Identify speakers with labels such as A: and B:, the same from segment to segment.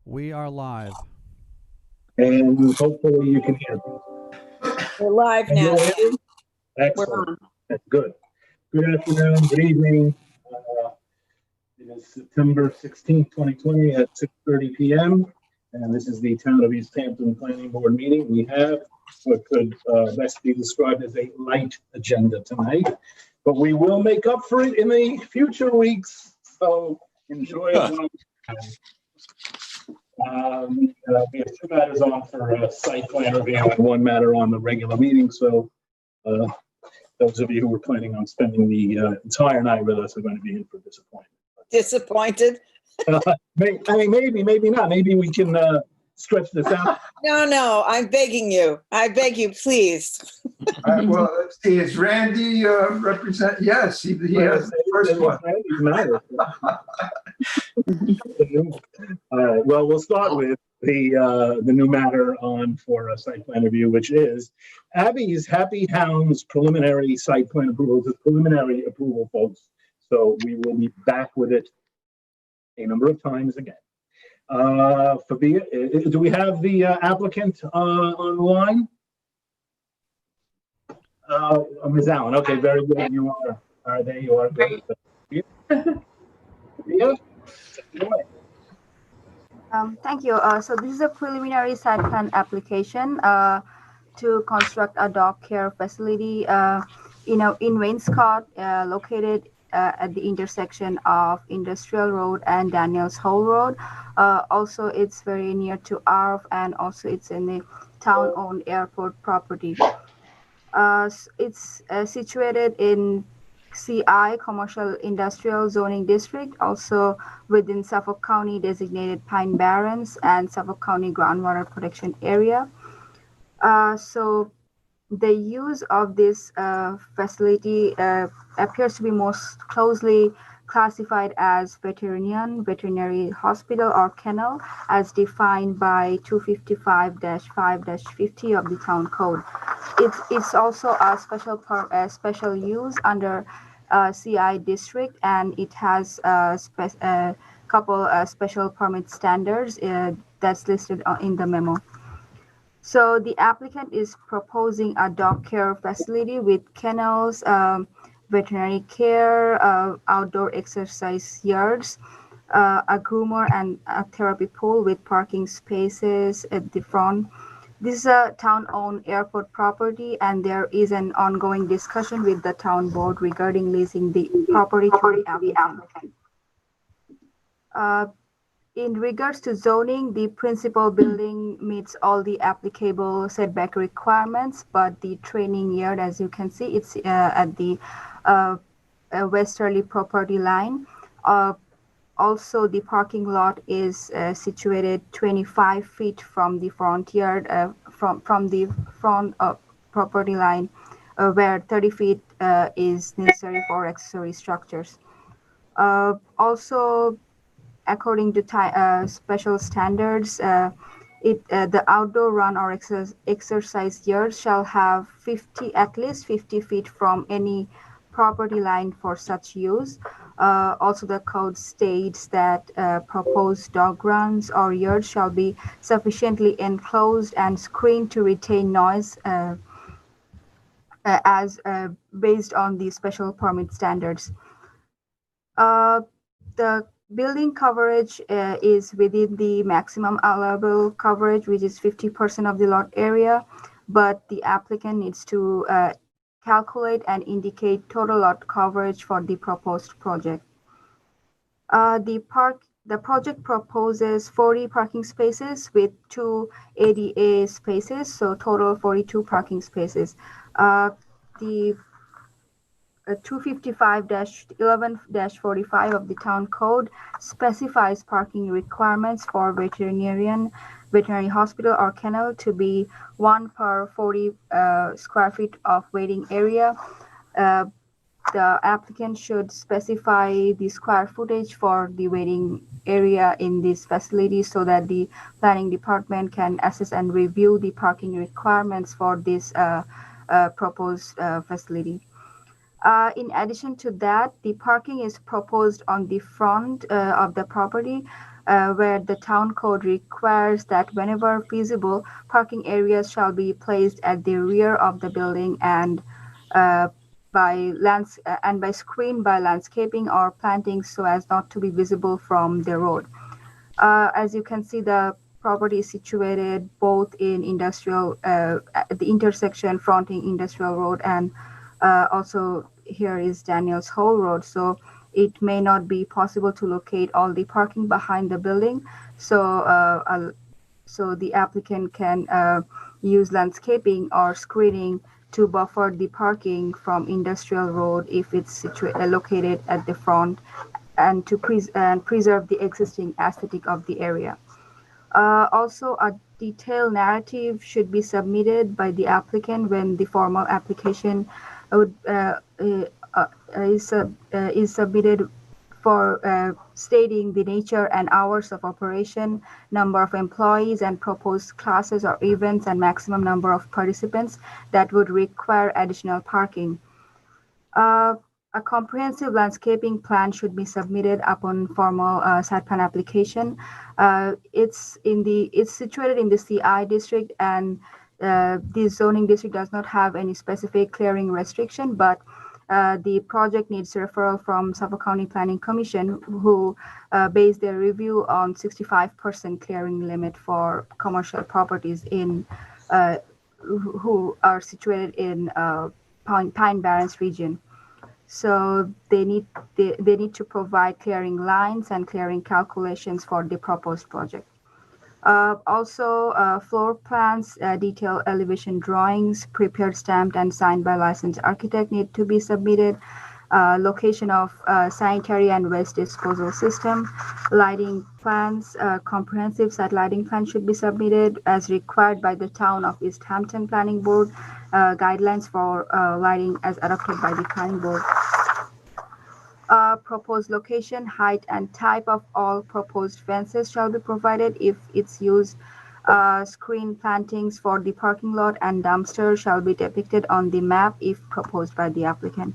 A: We are live.
B: And hopefully you can hear me.
C: We're live
B: Can you
C: now.
B: hear me?
C: We're
B: Excellent.
C: on.
B: That's good. Good afternoon, good evening. It is September 16th, 2020 at 6:30 p.m. And this is the Town of East Hampton Planning Board meeting. We have what could best be described as a light agenda tonight, but we will make up for it in the future weeks. So enjoy it. We have two matters on for site plan review and one matter on the regular meeting. So those of you who were planning on spending the entire night with us are going to be in for disappointment.
C: Disappointed?
B: Maybe, maybe not. Maybe we can stretch this out.
C: No, I'm begging you. I beg you, please.
D: Well, let's see, is Randy represent? Yes, he has the first one.
B: Randy's matter. All right. Well, we'll start with the new matter on for a site plan review, which is Abby's Happy Hounds preliminary site plan approval. It's a preliminary approval, folks. So we will be back with it a number of times again. Fabia, do we have the applicant on the line? Ms. Allen. Okay, very good. You are. All right, there you are. Great. Fabia?
E: Thank you. So this is a preliminary site plan application to construct a dog care facility, in Wainscott, located at the intersection of Industrial Road and Daniels Hole Road. Also, it's very near to ARF, and also it's in the town-owned airport property. It's situated in CI, Commercial Industrial Zoning District, also within Suffolk County designated Pine Barrens and Suffolk County Groundwater Protection Area. So the use of this facility appears to be most closely classified as veterinary hospital or kennel as defined by 255-5-50 of the town code. It's also a special use under CI district, and it has a couple special permit standards that's listed in the memo. So the applicant is proposing a dog care facility with kennels, veterinary care, outdoor exercise yards, a groomer and a therapy pool with parking spaces at the front. This is a town-owned airport property, and there is an ongoing discussion with the town board regarding leasing the property to the applicant. In regards to zoning, the principal building meets all the applicable setback requirements, but the training yard, as you can see, it's at the westerly property line. Also, the parking lot is situated 25 feet from the front yard, from the front property line, where 30 feet is necessary for accessory structures. Also, according to special standards, the outdoor run or exercise yard shall have at least 50 feet from any property line for such use. Also, the code states that proposed dog runs or yards shall be sufficiently enclosed and screened to retain noise as based on the special permit standards. The building coverage is within the maximum allowable coverage, which is 50% of the lot area, but the applicant needs to calculate and indicate total lot coverage for the proposed project. The project proposes 40 parking spaces with 2 ADA spaces, so total 42 parking spaces. The 255-11-45 of the town code specifies parking requirements for veterinary hospital or kennel to be 1 per 40 square feet of waiting area. The applicant should specify the square footage for the waiting area in this facility so that the planning department can assess and review the parking requirements for this proposed facility. In addition to that, the parking is proposed on the front of the property, where the town code requires that whenever feasible, parking areas shall be placed at the rear of the building and uh, by screened by landscaping or plantings so as not to be visible from the road. As you can see, the property is situated both in at the intersection fronting Industrial Road, and also here is Daniels Hole Road. So it may not be possible to locate all the parking behind the building. So the applicant can use landscaping or screening to buffer the parking from Industrial Road if it's located at the front, and to preserve the existing aesthetic of the area. Also, a detailed narrative should be submitted by the applicant when the formal application would, is submitted for stating the nature and hours of operation, number of employees, and proposed classes or events, and maximum number of participants that would require additional parking. Uh, a comprehensive landscaping plan should be submitted upon formal site plan application. It's situated in the CI district, and the zoning district does not have any specific clearing restriction, but the project needs referral from Suffolk County Planning Commission, who base their review on 65% clearing limit for commercial properties who are situated in Pine Barrens region. So they need to provide clearing lines and clearing calculations for the proposed project. Also, floor plans, detailed elevation drawings, prepared, stamped, and signed by licensed architect need to be submitted. Location of sanitary and waste disposal system, lighting plans, comprehensive site lighting plan should be submitted as required by the Town of East Hampton Planning Board, guidelines for lighting as adopted by the Planning Board. Proposed location, height, and type of all proposed fences shall be provided if it's used. Screen plantings for the parking lot and dumpster shall be depicted on the map if proposed by the applicant.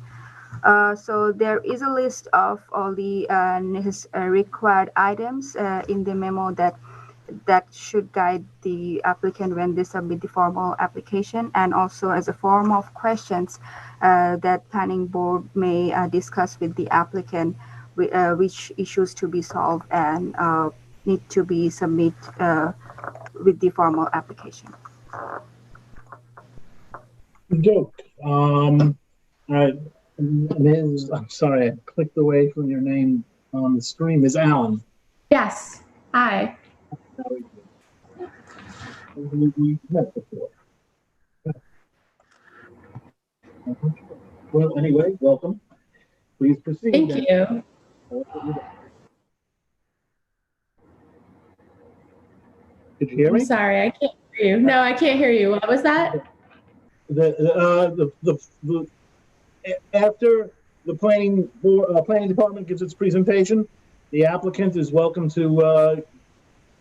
E: So there is a list of all the required items in the memo that should guide the applicant when they submit the formal application, and also as a form of questions that planning board may discuss with the applicant, which issues to be solved and need to be submitted with the formal application.
B: Joke. All right. Ms. I'm sorry, I clicked away from your name on the screen. Ms. Allen.
A: Yes. Hi.
B: We met before. Well, anyway, welcome. Please proceed.
A: Thank you.
B: Did you hear me?
A: I'm sorry, I can't hear you. No, I can't hear you. What was that?
B: After the planning department gives its presentation, the applicant is welcome to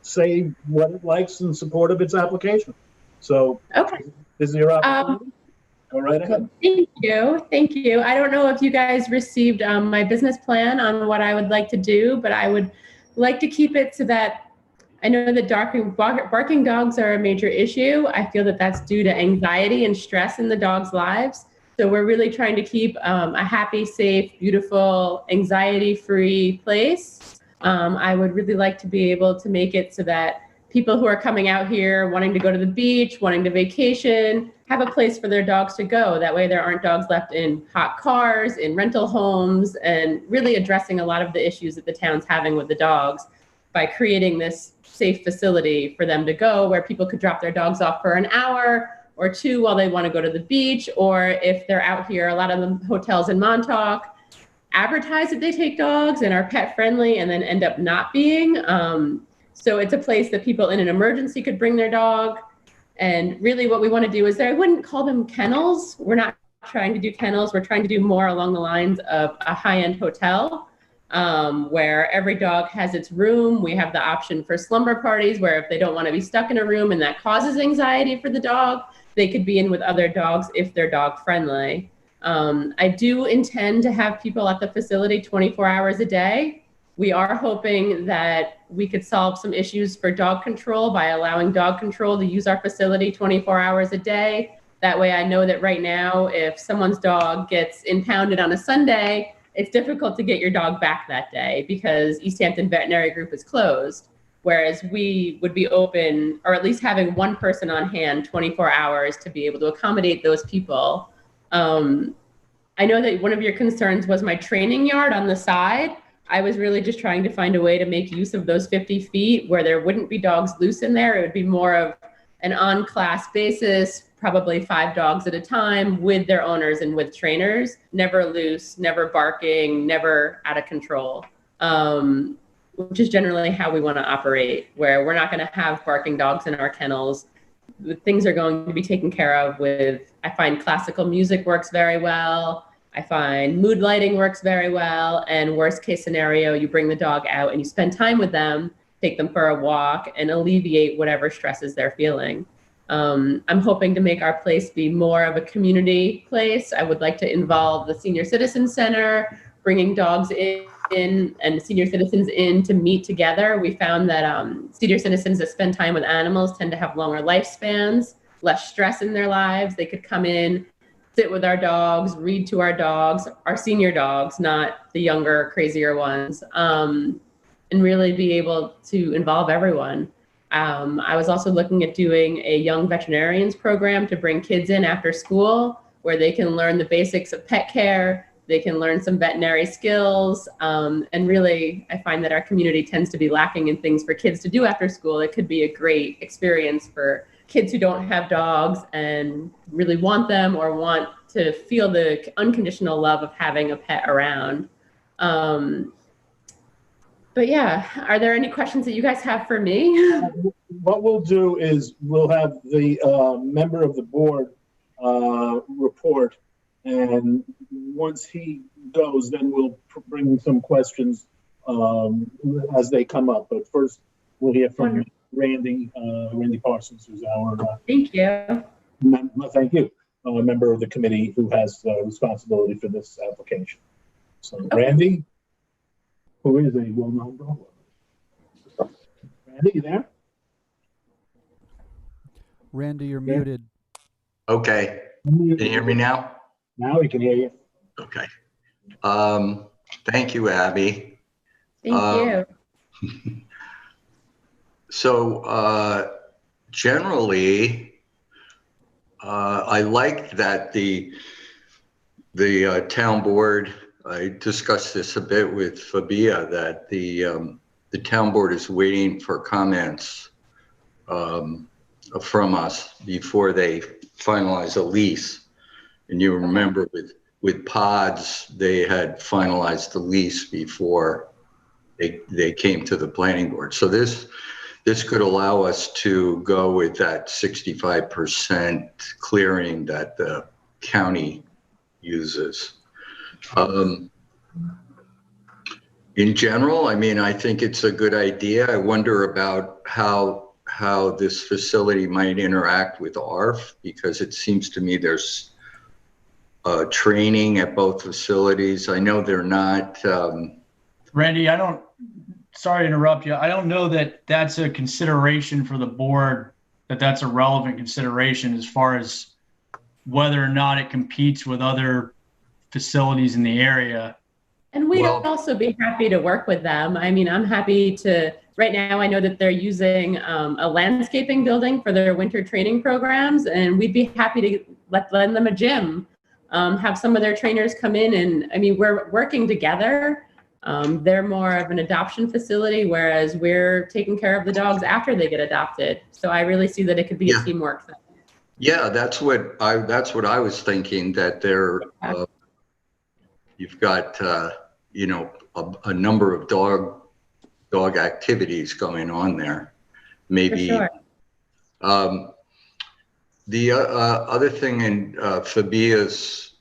B: say what it likes in support of its application. So,
A: okay,
B: this is your opportunity. Go right ahead.
A: Thank you. Thank you. I don't know if you guys received my business plan on what I would like to do, but I would like to keep it so that I know that barking dogs are a major issue. I feel that that's due to anxiety and stress in the dogs' lives. So we're really trying to keep a happy, safe, beautiful, anxiety-free place. I would really like to be able to make it so that people who are coming out here wanting to go to the beach, wanting to vacation, have a place for their dogs to go. That way there aren't dogs left in hot cars, in rental homes, and really addressing a lot of the issues that the town's having with the dogs by creating this safe facility for them to go where people could drop their dogs off for an hour or two while they want to go to the beach, or if they're out here, a lot of the hotels in Montauk advertise that they take dogs and are pet friendly and then end up not being. So it's a place that people in an emergency could bring their dog. And really what we want to do is I wouldn't call them kennels. We're not trying to do kennels. We're trying to do more along the lines of a high-end hotel where every dog has its room. We have the option for slumber parties where if they don't want to be stuck in a room and that causes anxiety for the dog, they could be in with other dogs if they're dog friendly. I do intend to have people at the facility 24 hours a day. We are hoping that we could solve some issues for dog control by allowing dog control to use our facility 24 hours a day. That way I know that right now, if someone's dog gets impounded on a Sunday, it's difficult to get your dog back that day because East Hampton Veterinary Group is closed. Whereas we would be open, or at least having one person on hand 24 hours to be able to accommodate those people. I know that one of your concerns was my training yard on the side. I was really just trying to find a way to make use of those 50 feet where there wouldn't be dogs loose in there. It would be more of an on-class basis, probably 5 dogs at a time with their owners and with trainers, never loose, never barking, never out of control, which is generally how we want to operate, where we're not going to have barking dogs in our kennels. Things are going to be taken care of with, I find classical music works very well. I find mood lighting works very well. And worst case scenario, you bring the dog out and you spend time with them, take them for a walk and alleviate whatever stresses they're feeling. I'm hoping to make our place be more of a community place. I would like to involve the Senior Citizen Center, bringing dogs in and senior citizens in to meet together. We found that senior citizens that spend time with animals tend to have longer lifespans, less stress in their lives. They could come in, sit with our dogs, read to our dogs, our senior dogs, not the younger, crazier ones, and really be able to involve everyone. I was also looking at doing a young veterinarians program to bring kids in after school where they can learn the basics of pet care. They can learn some veterinary skills. And really, I find that our community tends to be lacking in things for kids to do after school. It could be a great experience for kids who don't have dogs and really want them or want to feel the unconditional love of having a pet around. But yeah, are there any questions that you guys have for me?
B: What we'll do is we'll have the member of the board report, and once he goes, then we'll bring some questions as they come up. But first, we'll hear from Randy Parsons, who's our
A: thank you.
B: Thank you, member of the committee who has responsibility for this application. So, okay. Randy, who is a well-known dog lover. Randy, you there?
F: Randy, you're muted.
G: Okay. Can you hear me now?
B: Now we can hear you.
G: Okay. Thank you, Abby.
A: Thank you.
G: So generally, I like that the town board, I discussed this a bit with Fabia, that the town board is waiting for comments from us before they finalize a lease. And you remember with pods, they had finalized the lease before they came to the planning board. So this could allow us to go with that 65% clearing that the county uses. In general, I mean, I think it's a good idea. I wonder about how this facility might interact with ARF, because it seems to me there's training at both facilities. I know they're not.
H: Randy, sorry to interrupt you. I don't know that that's a consideration for the board, that's a relevant consideration as far as whether or not it competes with other facilities in the area.
A: And we'd also be happy to work with them. I mean, I'm happy to, right now I know that they're using a landscaping building for their winter training programs, and we'd be happy to lend them a gym, have some of their trainers come in, and I mean, we're working together. They're more of an adoption facility, whereas we're taking care of the dogs after they get adopted. So I really see that it could be a teamwork thing. Yeah,
G: that's what I was thinking, that they're, you've got, you know, a number of dog activities going on there. Maybe. For sure. The other thing in Fabia's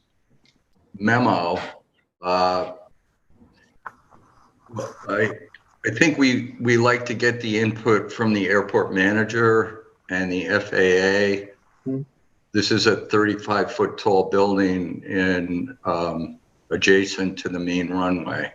G: memo, I think we like to get the input from the airport manager and the FAA. this is a 35-foot tall building in adjacent to the main runway.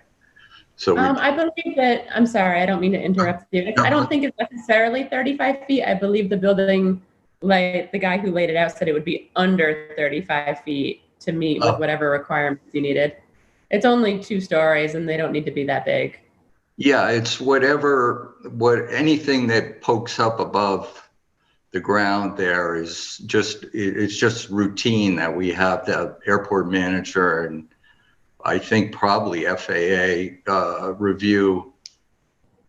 G: So
A: I believe that, I'm sorry, I don't mean to interrupt you. I don't think it's necessarily 35 feet. I believe the building, like the guy who laid it out said it would be under 35 feet to meet with whatever requirements you needed. It's only 2 stories and they don't need to be that big.
G: yeah, it's anything that pokes up above the ground there is just, it's just routine that we have the airport manager and I think probably FAA review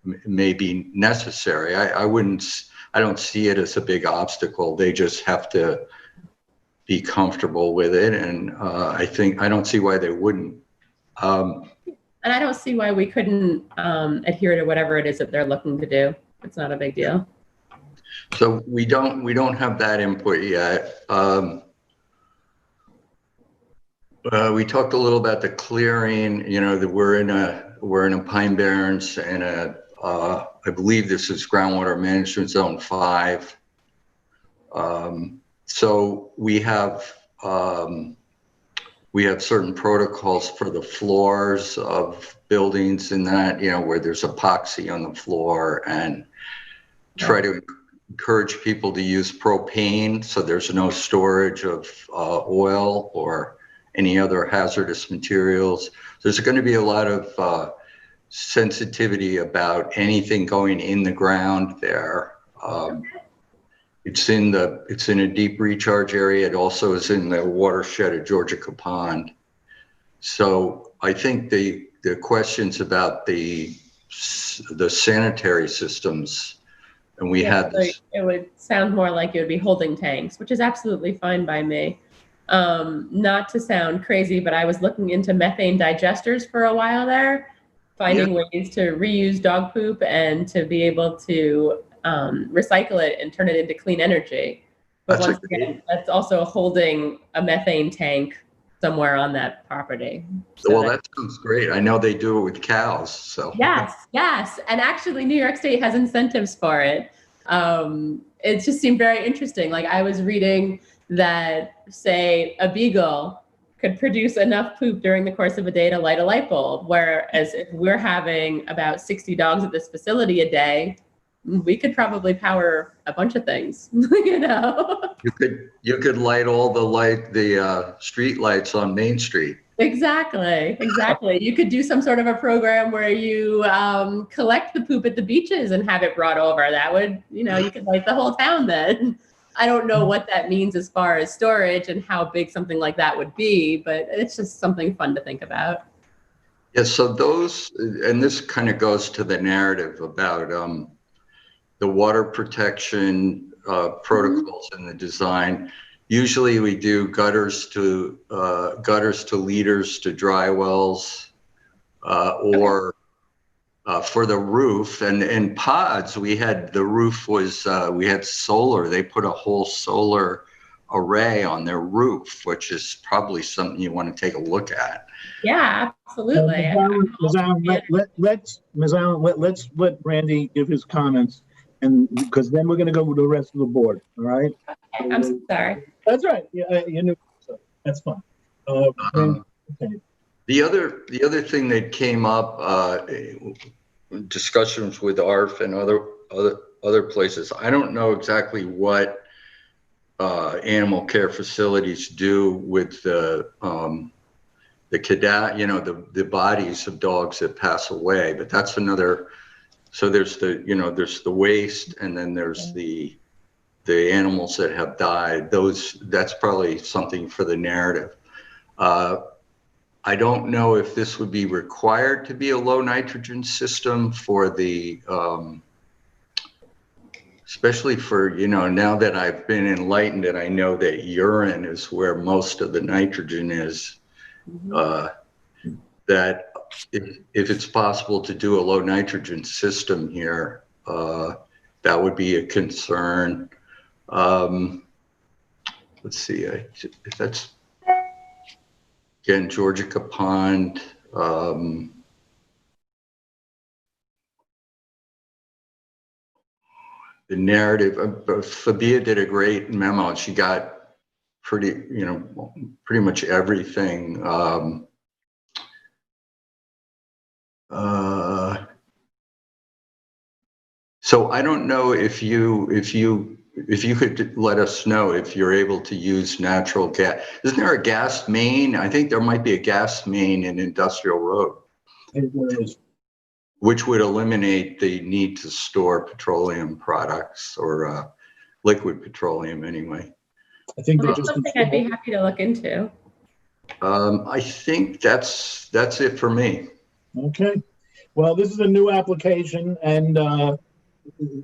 G: may be necessary. I don't see it as a big obstacle. They just have to be comfortable with it. And I don't see why they wouldn't.
A: And I don't see why we couldn't adhere to whatever it is that they're looking to do. It's not a big deal.
G: So we don't have that input yet. We talked a little about the clearing. You know, that we're in a Pine Barrens and I believe this is groundwater management zone 5. So we have certain protocols for the floors of buildings and that, you know, where there's epoxy on the floor, and try to encourage people to use propane so there's no storage of oil or any other hazardous materials. There's going to be a lot of sensitivity about anything going in the ground there. It's in a deep recharge area. It also is in the watershed of Georgia Pond. So I think the questions about the sanitary systems, and we had this.
A: It would sound more like it would be holding tanks, which is absolutely fine by me. Not to sound crazy, but I was looking into methane digesters for a while there, finding ways to reuse dog poop and to be able to recycle it and turn it into clean energy. But once again, that's also holding a methane tank somewhere on that property. So
G: well, that sounds great. I know they do it with cows. So
A: yes, and actually, New York State has incentives for it. It just seemed very interesting. Like I was reading that, say, a beagle could produce enough poop during the course of a day to light a light bulb, whereas if we're having about 60 dogs at this facility a day, we could probably power a bunch of things. You know,
G: you could light all the street lights on Main Street.
A: Exactly. You could do some sort of a program where you collect the poop at the beaches and have it brought over. That would, you know, you could light the whole town then. I don't know what that means as far as storage and how big something like that would be, but it's just something fun to think about.
G: Yeah, so those, and this kind of goes to the narrative about the water protection protocols in the design. Usually we do gutters to leaders to dry wells, or for the roof. And in pods, we had solar. They put a whole solar array on their roof, which is probably something you want to take a look at.
A: Yeah, absolutely.
B: Ms. Allen, let's let Randy give his comments, and because then we're going to go with the rest of the board. All right.
A: I'm sorry.
B: That's right. Yeah, you knew. So that's fine. Okay.
G: The other thing that came up, discussions with ARF and other places. I don't know exactly what animal care facilities do with the bodies of dogs that pass away, but that's another. So there's the waste, and then there's the animals that have died. That's probably something for the narrative. I don't know if this would be required to be a low nitrogen system for the, especially for, now that I've been enlightened and I know that urine is where most of the nitrogen is, that if it's possible to do a low nitrogen system here, that would be a concern. Let's see, if that's, again, Georgia Pond. The narrative, Fabia did a great memo, and she got pretty, you know, pretty much everything. So I don't know if you could let us know if you're able to use natural gas. Isn't there a gas main? I think there might be a gas main in Industrial Road, which would eliminate the need to store petroleum products or liquid petroleum anyway.
B: I think they're
A: That's
B: just.
A: something I'd be happy to look into.
G: I think that's it for me.
B: Okay. Well, this is a new application, and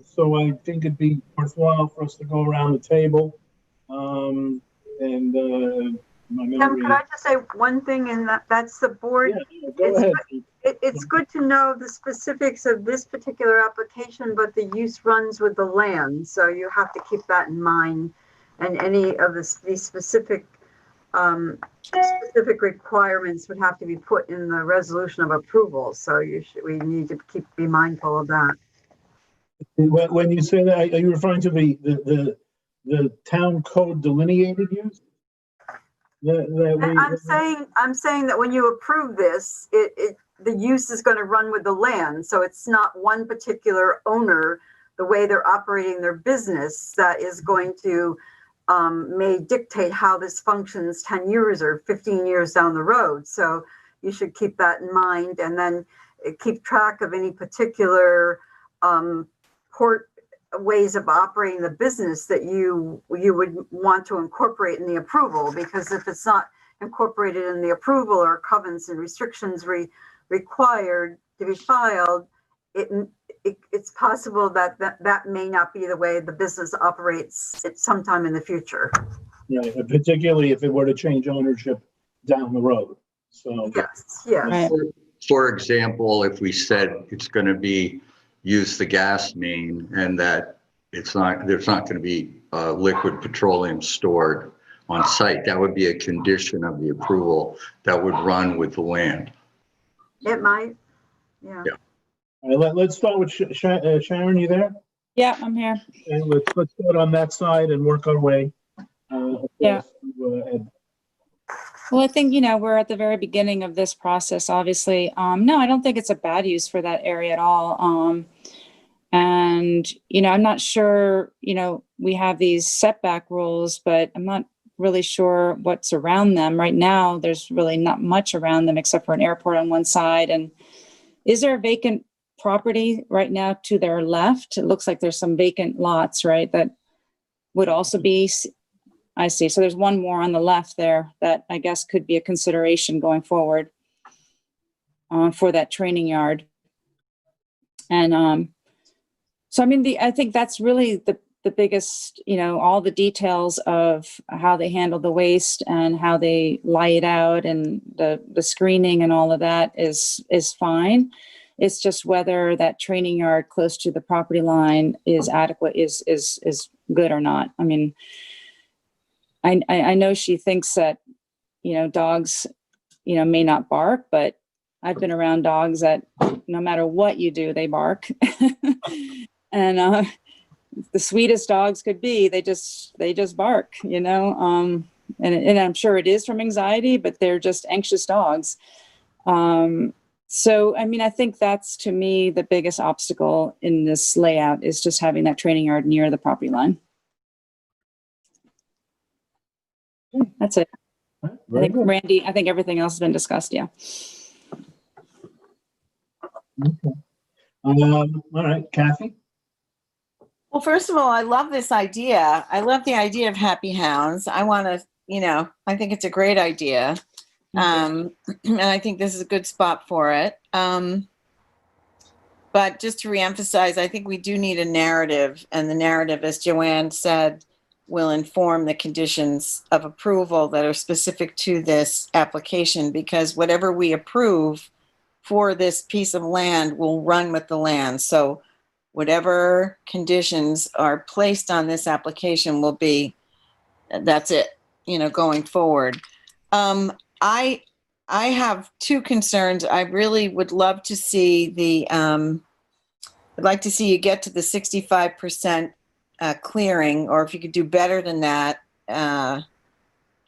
B: so I think it'd be worthwhile for us to go around the table. My memory.
I: Could I just say one thing, and that's the board?
B: Yeah, go ahead.
I: It's good to know the specifics of this particular application, but the use runs with the land, so you have to keep that in mind. And any of these specific requirements would have to be put in the resolution of approval. So we need to be mindful of that.
B: When you say that, are you referring to the town code delineated use?
I: I'm saying that when you approve this, the use is going to run with the land. So it's not one particular owner, the way they're operating their business, that is going to may dictate how this functions 10 years or 15 years down the road. So you should keep that in mind, and then keep track of any particular ways of operating the business that you would want to incorporate in the approval. Because if it's not incorporated in the approval, or covenants and restrictions required to be filed, it's possible that may not be the way the business operates at some time in the future.
B: Right, particularly if it were to change ownership down the road. So
I: yes.
E: Right.
G: For example, if we said it's going to be use the gas main, and that there's not going to be liquid petroleum stored on site, that would be a condition of the approval that would run with the land.
I: It might. Yeah.
B: all right, let's start with Sharon. You there?
J: Yeah, I'm here.
B: And let's start on that side and work our way.
J: Yeah.
B: Ed.
J: Well, I think, we're at the very beginning of this process, obviously. No, I don't think it's a bad use for that area at all. And, I'm not sure, we have these setback rules, but I'm not really sure what's around them. Right now, there's really not much around them except for an airport on one side. And is there a vacant property right now to their left? It looks like there's some vacant lots, right? That would also be, I see. So there's one more on the left there that I guess could be a consideration going forward for that training yard. And so, I think that's really the biggest, all the details of how they handle the waste and how they lie it out, and the screening and all of that is fine. It's just whether that training yard close to the property line is adequate, is good or not. I know she thinks that, dogs, may not bark, but I've been around dogs that no matter what you do, they bark. And the sweetest dogs could be, they just bark, and I'm sure it is from anxiety, but they're just anxious dogs. So, I think that's, to me, the biggest obstacle in this layout is just having that training yard near the property line. That's it.
B: Very good.
J: Randy, I think everything else has been discussed. Yeah.
B: Okay. All right, Kathy.
C: Well, first of all, I love this idea. I love the idea of happy hounds. I want to, I think it's a great idea. And I think this is a good spot for it. But just to reemphasize, I think we do need a narrative, and the narrative, as Joanne said, will inform the conditions of approval that are specific to this application, because whatever we approve for this piece of land will run with the land. So whatever conditions are placed on this application will be, that's it, going forward. I have two concerns. I really would love to see I'd like to see you get to the 65% clearing, or if you could do better than that,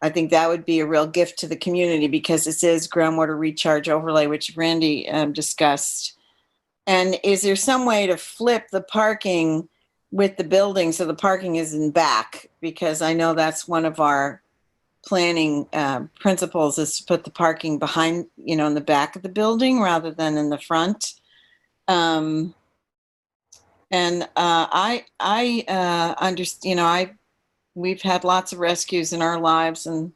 C: I think that would be a real gift to the community because this is groundwater recharge overlay, which Randy discussed. And is there some way to flip the parking with the building so the parking is in back? Because I know that's one of our planning principles is to put the parking behind, you know, in the back of the building rather than in the front. And I understand, you know, we've had lots of rescues in our lives, and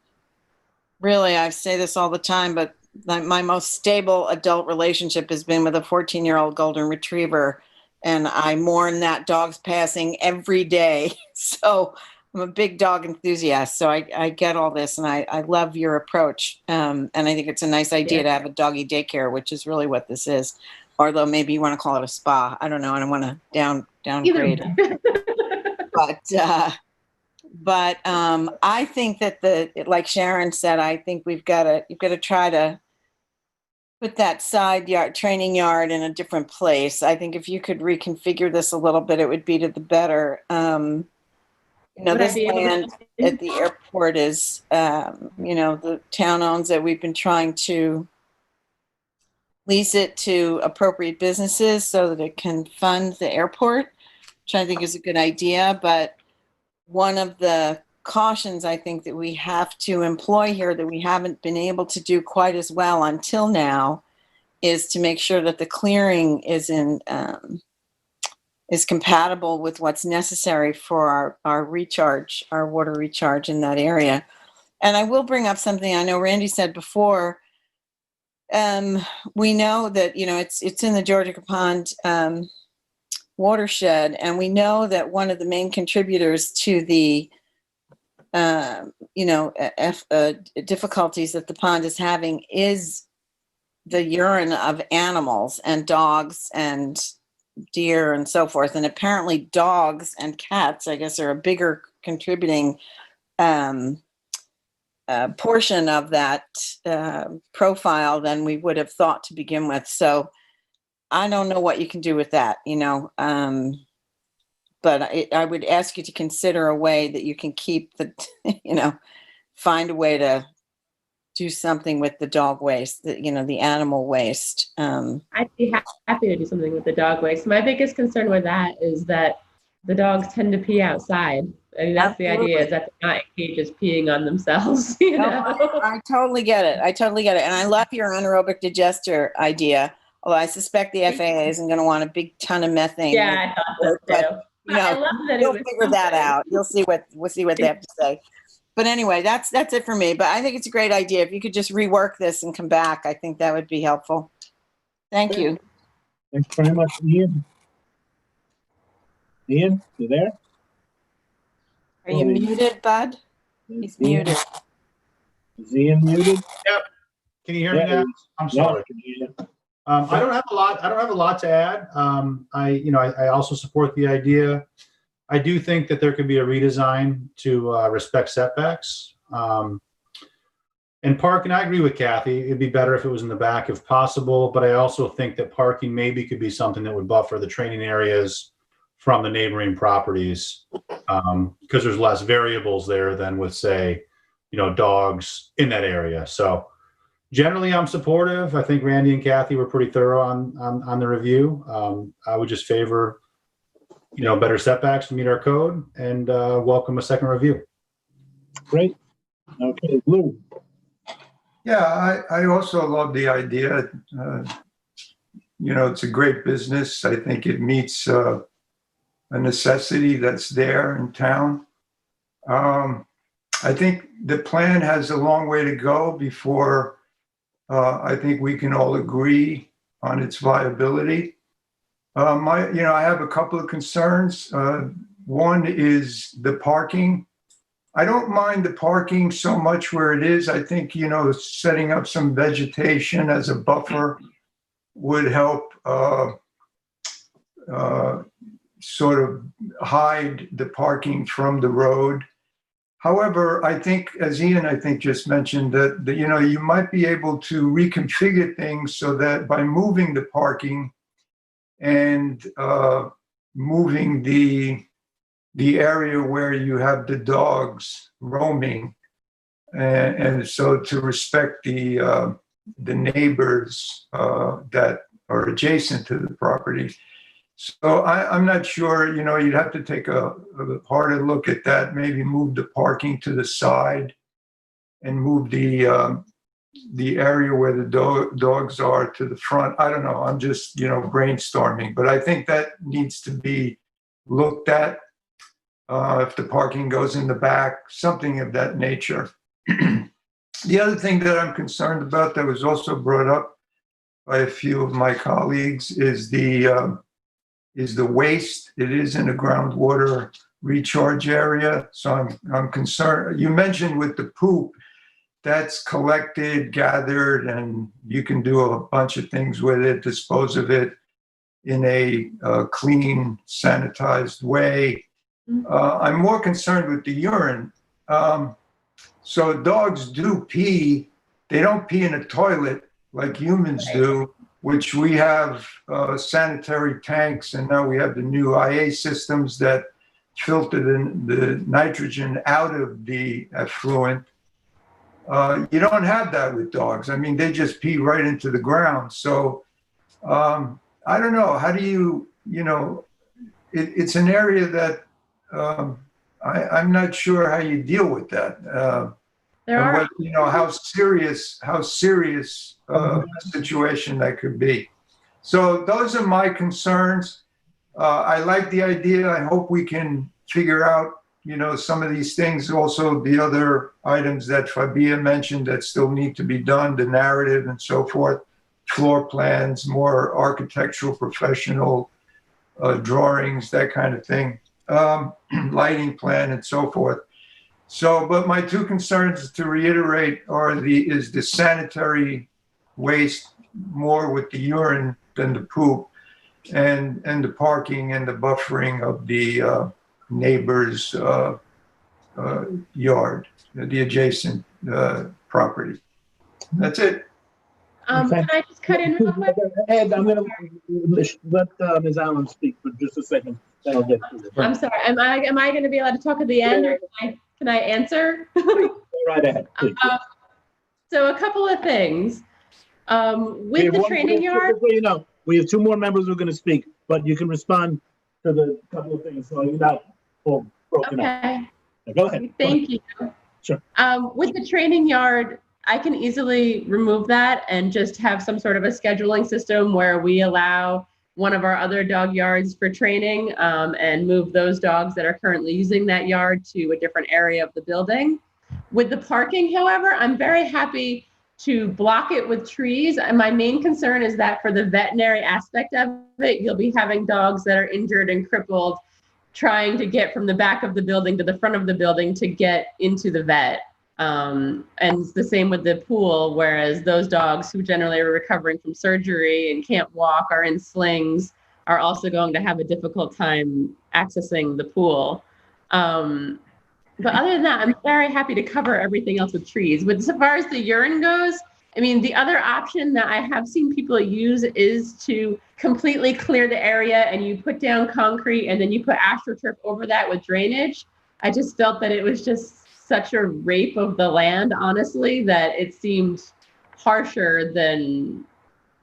C: really, I say this all the time, but my most stable adult relationship has been with a 14-year-old golden retriever, and I mourn that dog's passing every day. So I'm a big dog enthusiast, so I get all this, and I love your approach. And I think it's a nice idea to have a doggy daycare, which is really what this is. Although maybe you want to call it a spa. I don't know. I don't want to downgrade it. But I think that like Sharon said, I think you've got to try to put that training yard in a different place. I think if you could reconfigure this a little bit, it would be to the better. You know, this land at the airport is, you know, the town owns it. We've been trying to lease it to appropriate businesses so that it can fund the airport, which I think is a good idea. But one of the cautions I think that we have to employ here that we haven't been able to do quite as well until now is to make sure that the clearing is compatible with what's necessary for our recharge, our water recharge in that area. And I will bring up something I know Randy said before. We know that, you know, it's in the Georgia Pond watershed, and we know that one of the main contributors to the difficulties that the pond is having is the urine of animals and dogs and deer and so forth. And apparently dogs and cats, I guess, are a bigger contributing portion of that profile than we would have thought to begin with. So I don't know what you can do with that, you know, but I would ask you to consider a way that you can keep you know, find a way to do something with the dog waste, the animal waste.
A: I'd be happy to do something with the dog waste. My biggest concern with that is that the dogs tend to pee outside. I mean, that's the idea, is that they're not in cages peeing on themselves. You know?
C: I totally get it. And I love your anaerobic digester idea. Although I suspect the FAA isn't going to want a big ton of methane.
A: Yeah, I thought so too.
C: You know,
A: I love that
C: you'll figure that out. We'll see what they have to say. But anyway, that's it for me. But I think it's a great idea. If you could just rework this and come back, I think that would be helpful. Thank you.
B: Thanks very much, Ian. Ian, you there?
C: Are you muted, Bud? He's muted.
B: Is Ian muted?
K: Yep. Can you hear me now? I'm sorry. I don't have a lot to add. I also support the idea. I do think that there could be a redesign to respect setbacks. And parking, I agree with Kathy. It'd be better if it was in the back if possible, but I also think that parking maybe could be something that would buffer the training areas from the neighboring properties, because there's less variables there than with, say, dogs in that area. So generally I'm supportive. I think Randy and Kathy were pretty thorough on the review. I would just favor, better setbacks to meet our code, and welcome a second review.
B: Great. Okay, Lou.
D: Yeah, I also love the idea. It's a great business. I think it meets a necessity that's there in town. I think the plan has a long way to go before I think we can all agree on its viability. I have a couple of concerns. One is the parking. I don't mind the parking so much where it is. I think, setting up some vegetation as a buffer would help sort of hide the parking from the road. However, I think, as Ian, just mentioned, that you might be able to reconfigure things so that by moving the parking and moving the area where you have the dogs roaming, and so to respect the neighbors that are adjacent to the property. So I'm not sure, you'd have to take a harder look at that, maybe move the parking to the side and move the area where the dogs are to the front. I don't know. I'm just, brainstorming, but I think that needs to be looked at. If the parking goes in the back, something of that nature. The other thing that I'm concerned about that was also brought up by a few of my colleagues is the waste. It is in a groundwater recharge area. So I'm concerned. You mentioned with the poop, that's collected, gathered, and you can do a bunch of things with it, dispose of it in a clean, sanitized way. I'm more concerned with the urine. So dogs do pee. They don't pee in a toilet like humans do, which we have sanitary tanks, and now we have the new IA systems that filter the nitrogen out of the effluent. You don't have that with dogs. I mean, they just pee right into the ground. So I don't know. How do you, it's an area that I'm not sure how you deal with that. How serious a situation that could be. So those are my concerns. I like the idea. I hope we can figure out, some of these things. Also, the other items that Fabia mentioned that still need to be done, the narrative and so forth, floor plans, more architectural, professional drawings, that kind of thing, lighting plan and so forth. So, but my two concerns, to reiterate, is the sanitary waste, more with the urine than the poop, and the parking and the buffering of the neighbor's yard, the adjacent property. That's it.
A: Can I just cut in real quick?
B: Ed, I'm going to let Ms. Allen speak for just a second. Then I'll get to it.
A: I'm sorry. Am I going to be allowed to talk at the end, or can I answer?
B: Go right ahead.
A: So a couple of things. With the training yard.
B: We have two more members who are going to speak, but you can respond to the couple of things. So you're not all broken up.
A: Okay.
B: Go ahead.
A: Thank you.
B: Sure.
A: With the training yard, I can easily remove that and just have some sort of a scheduling system where we allow one of our other dog yards for training and move those dogs that are currently using that yard to a different area of the building. With the parking, however, I'm very happy to block it with trees. And my main concern is that for the veterinary aspect of it, you'll be having dogs that are injured and crippled trying to get from the back of the building to the front of the building to get into the vet. And it's the same with the pool, whereas those dogs who generally are recovering from surgery and can't walk, are in slings, are also going to have a difficult time accessing the pool. But other than that, I'm very happy to cover everything else with trees. But as far as the urine goes, I mean, the other option that I have seen people use is to completely clear the area and you put down concrete and then you put astroturf over that with drainage. I just felt that it was just such a rape of the land, honestly, that it seemed harsher than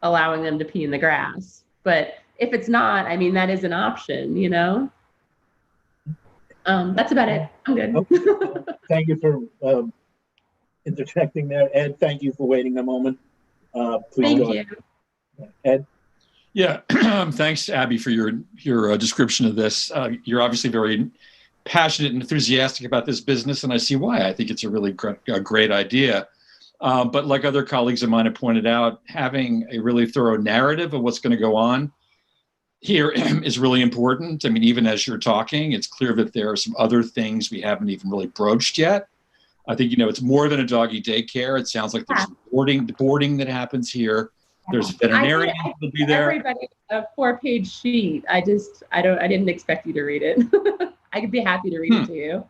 A: allowing them to pee in the grass. But if it's not, I mean, that is an option, That's about it. I'm good.
B: Okay. Thank you for interjecting there. Ed, thank you for waiting a moment. Please go ahead. Ed?
L: Yeah, thanks, Abby, for your description of this. You're obviously very passionate and enthusiastic about this business, and I see why. I think it's a really great idea. But like other colleagues of mine have pointed out, having a really thorough narrative of what's going to go on here is really important. I mean, even as you're talking, it's clear that there are some other things we haven't even really broached yet. I think, it's more than a doggy daycare. It sounds like there's boarding that happens here. There's veterinarians will be there.
A: Everybody a 4-page sheet. I didn't expect you to read it. I could be happy to read it to you.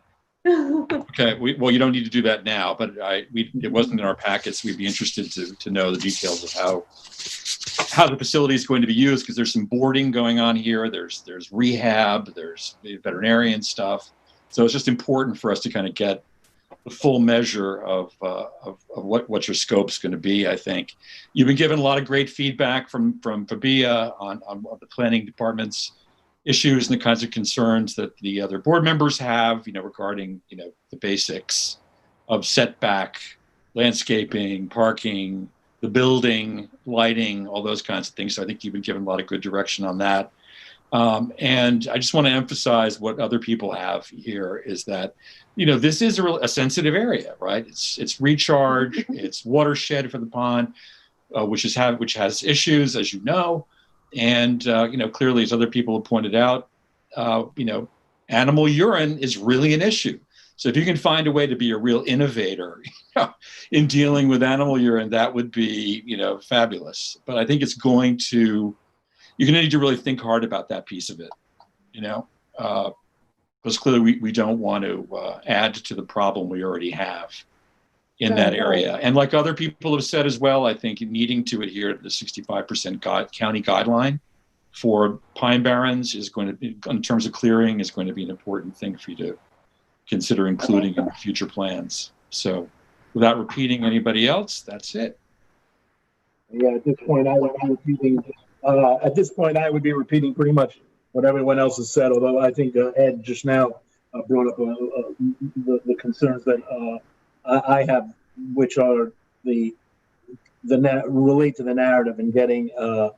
L: Okay. Well, you don't need to do that now, but it wasn't in our packets. We'd be interested to know the details of how the facility is going to be used, because there's some boarding going on here. There's rehab, there's veterinarian stuff. So it's just important for us to kind of get the full measure of what your scope's going to be. I think you've been given a lot of great feedback from Fabia on the planning department's issues and the kinds of concerns that the other board members have, regarding, the basics of setback, landscaping, parking, the building, lighting, all those kinds of things. So I think you've been given a lot of good direction on that. And I just want to emphasize what other people have here is that, this is a sensitive area, right? It's recharge, it's watershed for the pond, which has issues, as you know. And, clearly, as other people have pointed out, animal urine is really an issue. So if you can find a way to be a real innovator in dealing with animal urine, that would be, fabulous. But I think you're going to need to really think hard about that piece of it, because clearly we don't want to add to the problem we already have in that area. And like other people have said as well, I think needing to adhere to the 65% county guideline for pine barrens is going to be, in terms of clearing, is going to be an important thing for you to consider including in future plans. So without repeating anybody else, that's it.
B: Yeah, at this point, I would be repeating pretty much what everyone else has said, although I think Ed just now brought up the concerns that I have, which are relate to the narrative and getting a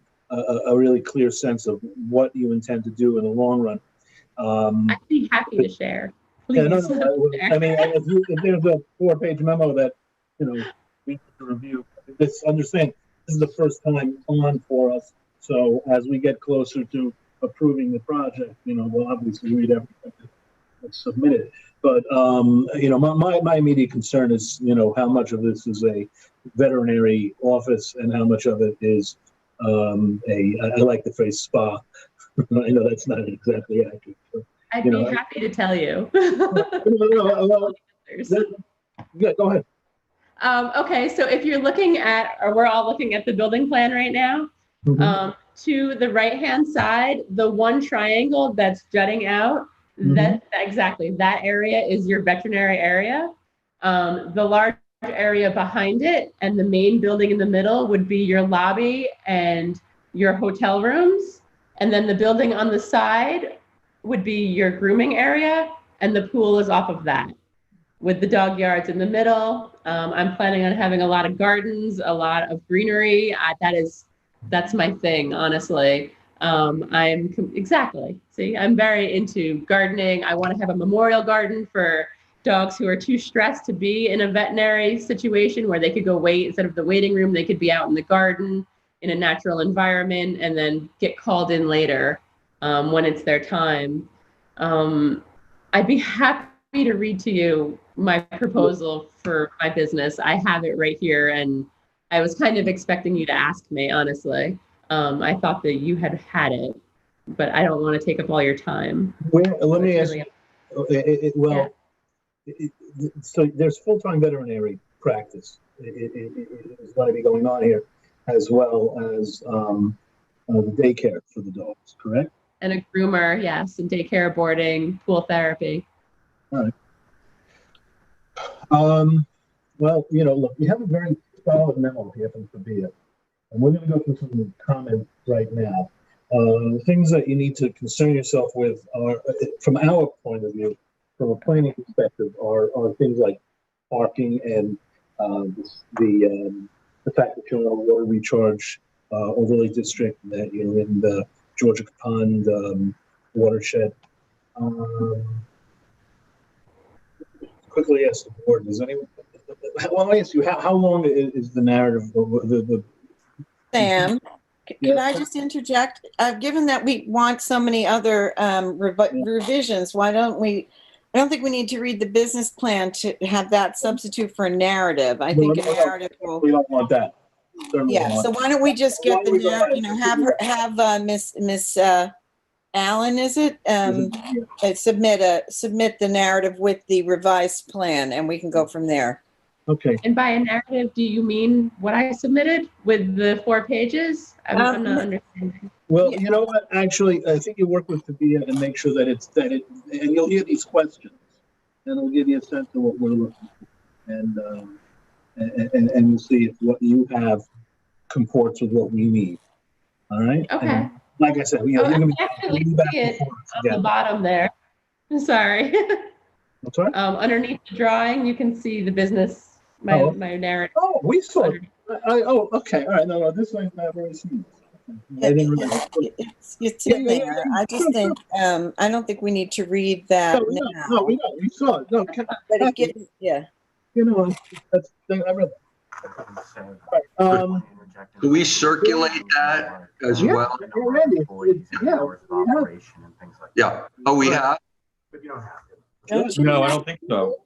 B: really clear sense of what you intend to do in the long run.
A: I'd be happy to share. Please.
B: Yeah, no, I mean, if there's a 4-page memo that we need to review, just understand this is the first time on for us. So as we get closer to approving the project, we'll obviously read everything that's submitted. But my immediate concern is how much of this is a veterinary office and how much of it is I like the phrase spa. I know that's not exactly accurate. But,
A: I'd be happy to tell you.
B: Yeah, go ahead.
A: Okay, so if you're looking at, or we're all looking at the building plan right now, to the right-hand side, the one triangle that's jutting out, that area is your veterinary area. The large area behind it and the main building in the middle would be your lobby and your hotel rooms. And then the building on the side would be your grooming area, and the pool is off of that, with the dog yards in the middle. I'm planning on having a lot of gardens, a lot of greenery. That's my thing, honestly. I'm very into gardening. I want to have a memorial garden for dogs who are too stressed to be in a veterinary situation where they could go wait instead of the waiting room. They could be out in the garden in a natural environment and then get called in later when it's their time. I'd be happy to read to you my proposal for my business. I have it right here, and I was kind of expecting you to ask me, honestly. I thought that you had it, but I don't want to take up all your time.
B: Let me ask you. So there's full-time veterinary practice is going to be going on here, as well as the daycare for the dogs, correct?
A: And a groomer, yes, and daycare, boarding, pool therapy.
B: All right. Well, look, we have a very solid memo here from Fabia, and we're going to go through some of the comments right now. The things that you need to concern yourself with are, from our point of view, from a planning perspective, are things like parking and the fact that you're in a water recharge overlay district, that you're in the Georgia Pond watershed. Quickly ask the board, does anyone, well, I ask you, how long is the narrative?
C: Sam, can I just interject? Given that we want so many other revisions, why don't we, I don't think we need to read the business plan to have that substitute for a narrative. I think a narrative will.
B: We don't want that.
C: Yeah, so why don't we just get the, have Miss Allen, is it? Submit the narrative with the revised plan, and we can go from there.
B: Okay.
A: And by a narrative, do you mean what I submitted with the 4 pages? I'm not understanding.
B: Well, you know what? Actually, I think you work with Fabia and make sure that and you'll hear these questions. and it'll give you a sense of what we're looking for. And we'll see if what you have comports with what we need. All right?
A: Okay.
B: And like I said,
A: Oh,
B: you're
A: I
B: going
A: can
B: to
A: actually
B: be back
A: see
B: and
A: it
B: forth
A: on the
B: again.
A: bottom there. I'm sorry.
B: What's right?
A: Underneath the drawing, you can see the business, my narrative.
B: Oh, we saw it. Oh, okay. All right. No, this I've never seen. I didn't remember.
C: It's in there. I just think, I don't think we need to read that now.
B: No, we don't. We saw it. No,
C: But it gives, yeah.
B: you know, that's the thing I read. All right,
G: Do we circulate that as well?
B: Randy,
G: Yeah. Oh, we have?
C: Don't you
L: No, I
C: have-
L: don't think so.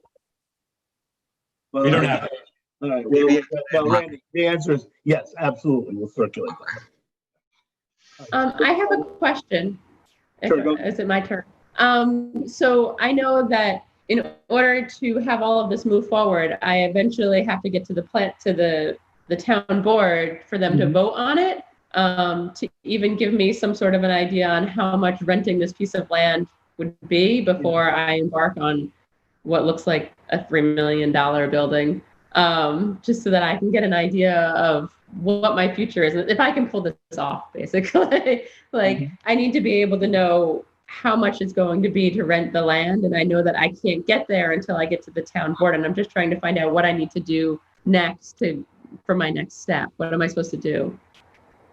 B: well,
L: We don't have it.
B: all right.
G: Maybe-
B: Well, Randy, the answer is yes, absolutely. We'll circulate that.
A: I have a question.
B: Sure, go.
A: Is it my turn? So I know that in order to have all of this move forward, I eventually have to get to the town board for them to vote on it, to even give me some sort of an idea on how much renting this piece of land would be before I embark on what looks like a $3 million building, just so that I can get an idea of what my future is, if I can pull this off, basically. I need to be able to know how much it's going to be to rent the land, and I know that I can't get there until I get to the town board, and I'm just trying to find out what I need to do next for my next step. What am I supposed to do?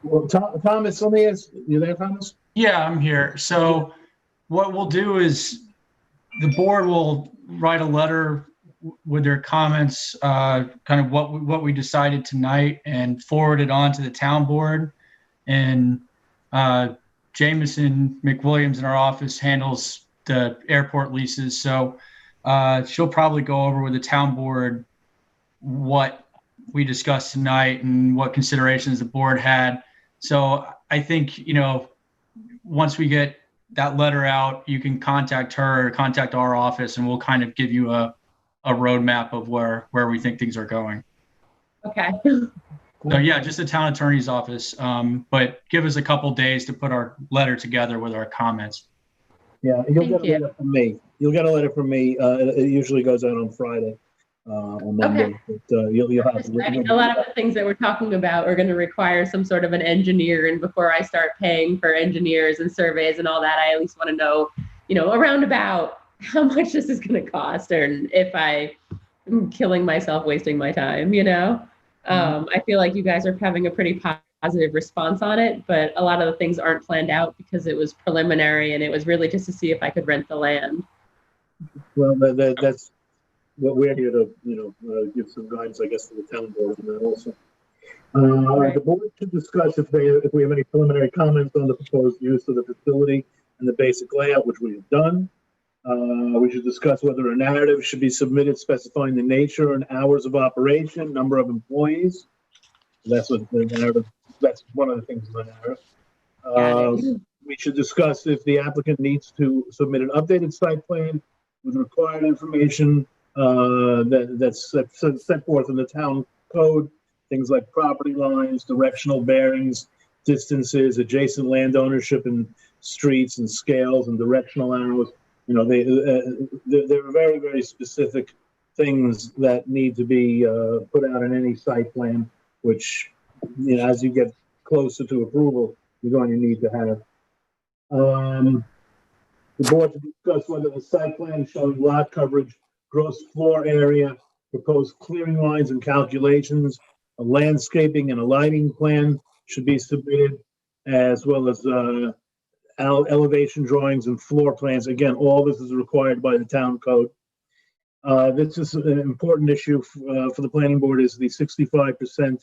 B: Well, Thomas, let me ask you there, Thomas?
H: Yeah, I'm here. So what we'll do is the board will write a letter with their comments, kind of what we decided tonight, and forward it on to the town board. And Jameson McWilliams in our office handles the airport leases. So she'll probably go over with the town board what we discussed tonight and what considerations the board had. So I think, once we get that letter out, you can contact her or contact our office, and we'll kind of give you a roadmap of where we think things are going.
A: Okay.
H: So yeah, just the town attorney's office. But give us a couple days to put our letter together with our comments.
B: Yeah, you'll get a letter from me. You'll get a letter from me. It usually goes out on Friday, on Monday.
A: Okay.
B: But, you'll have.
A: I mean, a lot of the things that we're talking about are going to require some sort of an engineer, and before I start paying for engineers and surveys and all that, I at least want to know, around about how much this is going to cost, and if I'm killing myself, wasting my time. I feel like you guys are having a pretty positive response on it, but a lot of the things aren't planned out because it was preliminary, and it was really just to see if I could rent the land.
B: Well, that's what we're here to, give some guidance, I guess, to the town board on that also.
A: Right.
B: The board should discuss if we have any preliminary comments on the proposed use of the facility and the basic layout, which we have done. We should discuss whether a narrative should be submitted specifying the nature and hours of operation, number of employees. That's what the narrative. That's one of the things in the narrative. We should discuss if the applicant needs to submit an updated site plan with required information that's set forth in the town code, things like property lines, directional bearings, distances, adjacent land ownership and streets and scales and directional arrows. There are very, very specific things that need to be put out in any site plan, which, as you get closer to approval, you're going to need to have. The board to discuss whether the site plan showing lot coverage, gross floor area, proposed clearing lines and calculations, a landscaping and a lighting plan should be submitted, as well as elevation drawings and floor plans. Again, all this is required by the town code. This is an important issue for the planning board, is the 65%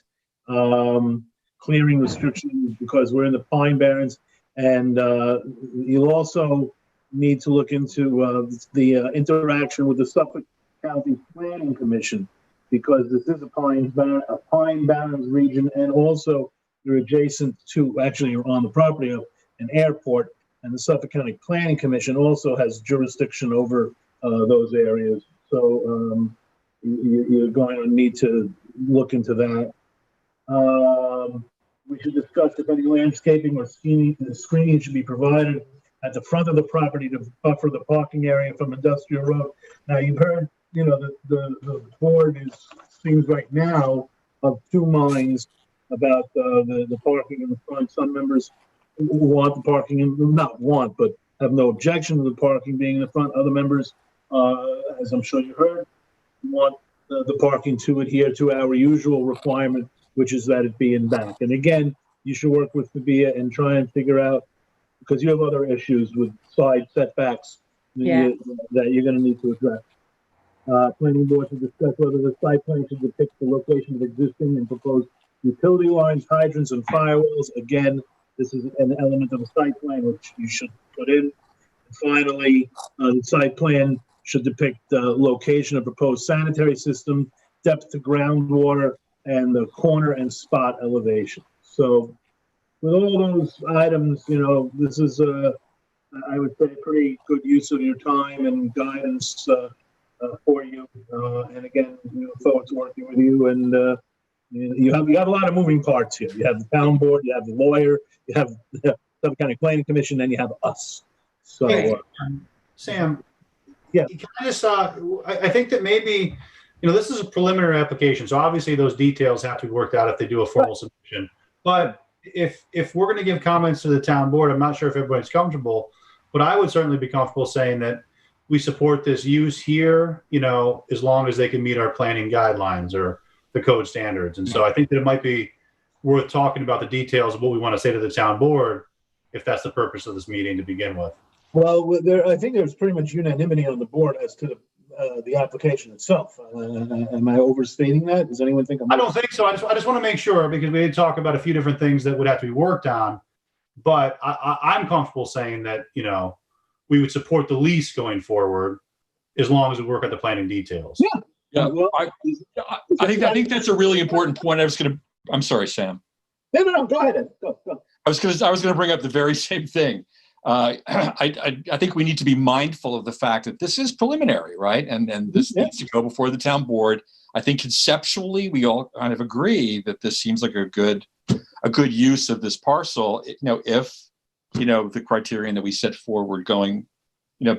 B: clearing restriction, because we're in the Pine Barrens, and you'll also need to look into the interaction with the Suffolk County Planning Commission, because this is a Pine Barrens region, and also you're adjacent to, actually you're on the property of an airport, and the Suffolk County Planning Commission also has jurisdiction over those areas. So you're going to need to look into that. We should discuss if any landscaping or screening should be provided at the front of the property to buffer the parking area from Industrial Road. Now, you've heard, the board seems right now of two minds about the parking in the front. Some members want the parking, not want, but have no objection to the parking being in the front. Other members, as I'm sure you heard, want the parking to adhere to our usual requirement, which is that it be in back. And again, you should work with Fabia and try and figure out, because you have other issues with side setbacks that you're going to need to address. Planning board to discuss whether the site plan should depict the location of existing and proposed utility lines, hydrants, and firewalls. Again, this is an element of the site plan which you should put in. And finally, the site plan should depict the location of proposed sanitary system, depth to groundwater, and the corner and spot elevation. So with all those items, this is, I would say, a pretty good use of your time and guidance for you. And again, we look forward to working with you. And you have a lot of moving parts here. You have the town board, you have the lawyer, you have the Suffolk County Planning Commission, and you have us. So,
K: Sam,
B: yeah,
K: can I just, I think that maybe, this is a preliminary application, so obviously those details have to be worked out if they do a formal submission. But if we're going to give comments to the town board, I'm not sure if everybody's comfortable, but I would certainly be comfortable saying that we support this use here, as long as they can meet our planning guidelines or the code standards. And so I think that it might be worth talking about the details of what we want to say to the town board, if that's the purpose of this meeting to begin with.
B: Well, I think there's pretty much unanimity on the board as to the application itself. Am I overstating that? Does anyone think
K: I don't think so. I just want to make sure, because we did talk about a few different things that would have to be worked on. But I'm comfortable saying that, we would support the lease going forward as long as we work at the planning details.
L: Yeah. Well, I think that's a really important point. I'm sorry, Sam.
B: No, go ahead. Go.
L: I was going to bring up the very same thing. I think we need to be mindful of the fact that this is preliminary, right? And this needs to go before the town board. I think conceptually we all kind of agree that this seems like a good use of this parcel. If the criterion that we set forward going,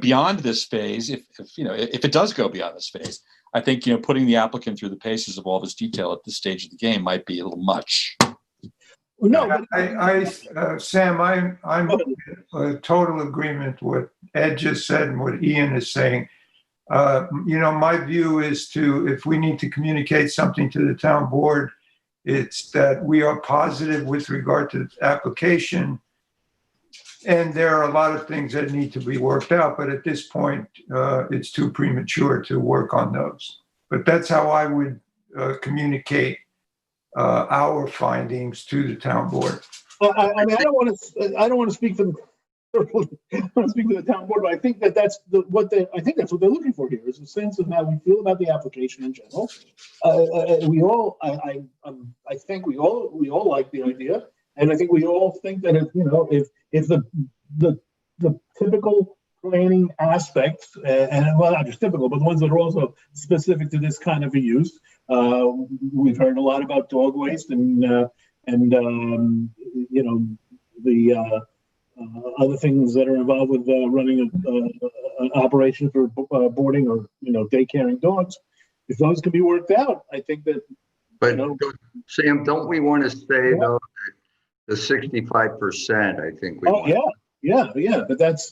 L: beyond this phase, if it does go beyond this phase, I think putting the applicant through the paces of all this detail at this stage of the game might be a little much.
B: No,
D: Sam, I'm in total agreement with what Ed just said and what Ian is saying. My view is if we need to communicate something to the town board, it's that we are positive with regard to the application. And there are a lot of things that need to be worked out, but at this point, it's too premature to work on those. But that's how I would communicate our findings to the town board.
B: I don't want to speak for the. I want to speak to the town board, but I think that's what they're looking for here is a sense of how we feel about the application in general. I think we all like the idea, and I think we all think that if the typical planning aspects, and well, not just typical, but the ones that are also specific to this kind of a use. We've heard a lot about dog waste and other things that are involved with running an operation for boarding or daycaring dogs. If those can be worked out, I think that.
G: But Sam, don't we want to say though that the 65%? I think we.
B: Oh yeah, but that's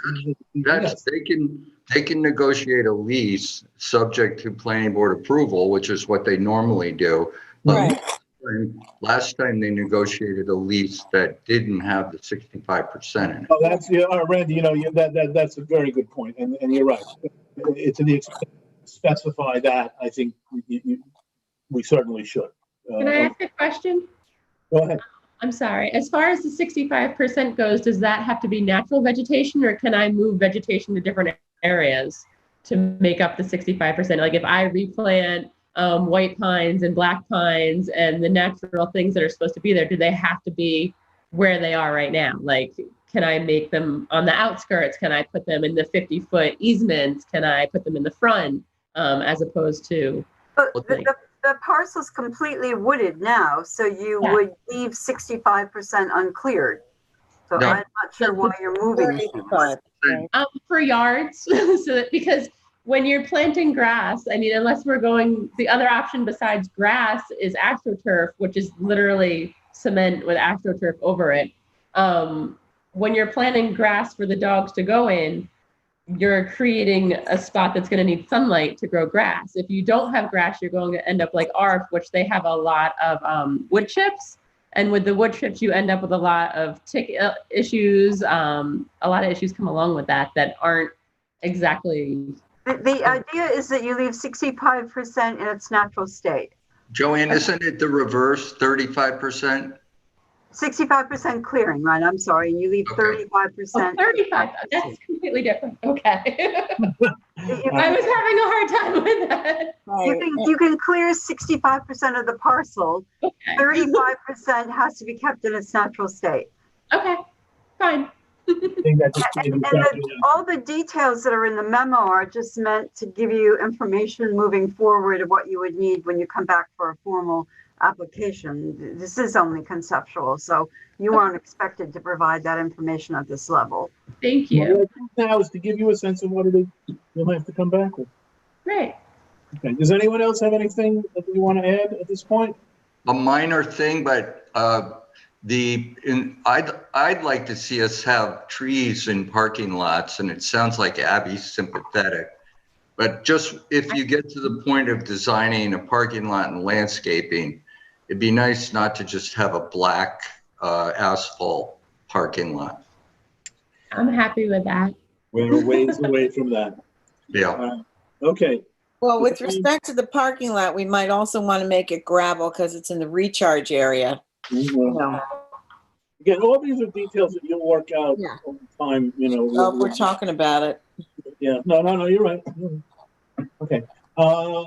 G: they can negotiate a lease subject to planning board approval, which is what they normally do. But last time they negotiated a lease that didn't have the 65% in it.
B: Oh, that's Randy. That's a very good point, and you're right. It's to the extent to specify that. I think we certainly should.
A: Can I ask a question?
B: Go ahead.
A: I'm sorry. As far as the 65% goes, does that have to be natural vegetation, or can I move vegetation to different areas to make up the 65%? Like if I replant white pines and black pines and the natural things that are supposed to be there, do they have to be where they are right now? Like, can I make them on the outskirts? Can I put them in the 50-foot easements? Can I put them in the front as opposed to?
I: But the parcel's completely wooded now, so you would leave 65% uncleared. So
G: No.
I: I'm not sure why you're moving.
C: 35, right?
A: For yards, so that because when you're planting grass, I mean, unless we're going, the other option besides grass is astroturf, which is literally cement with astroturf over it. When you're planting grass for the dogs to go in, you're creating a spot that's going to need sunlight to grow grass. If you don't have grass, you're going to end up like ARF, which they have a lot of wood chips. And with the wood chips, you end up with a lot of tick issues. A lot of issues come along with that aren't exactly.
I: The idea is that you leave 65% in its natural state.
G: Joanne, isn't it the reverse, 35%?
I: 65% clearing, right? I'm sorry. And you leave
G: Okay.
I: 35%.
A: 35, that's completely different. Okay. I was having a hard time with that.
I: You can clear 65% of the parcel.
A: Okay.
I: 35% has to be kept in its natural state.
A: Okay, fine.
B: I think that just gave you something.
I: All the details that are in the memo are just meant to give you information moving forward of what you would need when you come back for a formal application. This is only conceptual, so you aren't expected to provide that information at this level.
A: Thank
B: Well,
A: you.
B: what I think now is to give you a sense of what it is you'll have to come back with.
A: Great.
B: Okay. Does anyone else have anything that you want to add at this point?
G: A minor thing, but I'd like to see us have trees in parking lots, and it sounds like Abby's sympathetic. But just if you get to the point of designing a parking lot and landscaping, it'd be nice not to just have a black asphalt parking lot.
A: I'm happy with that.
B: We're a ways away from that.
G: Yeah.
B: Okay.
C: Well, with respect to the parking lot, we might also want to make it gravel because it's in the recharge area.
B: Well, again, all these are details that you'll work out over time, you know.
C: Oh, we're talking about it.
B: Yeah, no, you're right. Okay.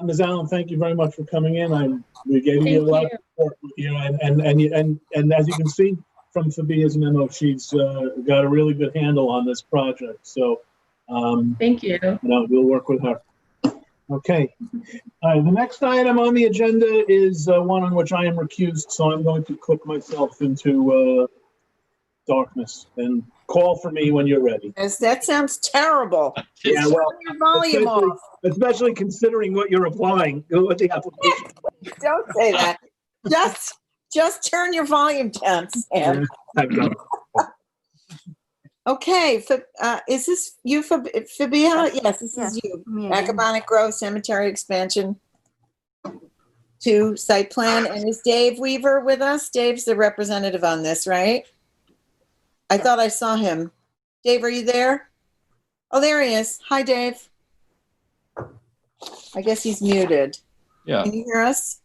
B: Ms. Allen, thank you very much for coming in. We gave you a lot of support here, and as you can see from Fabia's memo, she's got a really good handle on this project. So,
A: thank you.
B: We'll work with her. Okay. All right. The next item on the agenda is one on which I am recused, so I'm going to click myself into darkness and call for me when you're ready.
C: Yes, that sounds terrible.
B: Yeah,
C: Just
B: well,
C: turn your volume off.
B: Especially considering what you're applying, what the application.
C: Don't say that. Just turn your volume down, Sam. Okay, is this you, Fabia? Yes, this is you. Acabonic Grove Cemetery Expansion 2 site plan. And is Dave Weaver with us? Dave's the representative on this, right? I thought I saw him. Dave, are you there? Oh, there he is. Hi, Dave. I guess he's muted.
L: Yeah.
C: Can you hear us?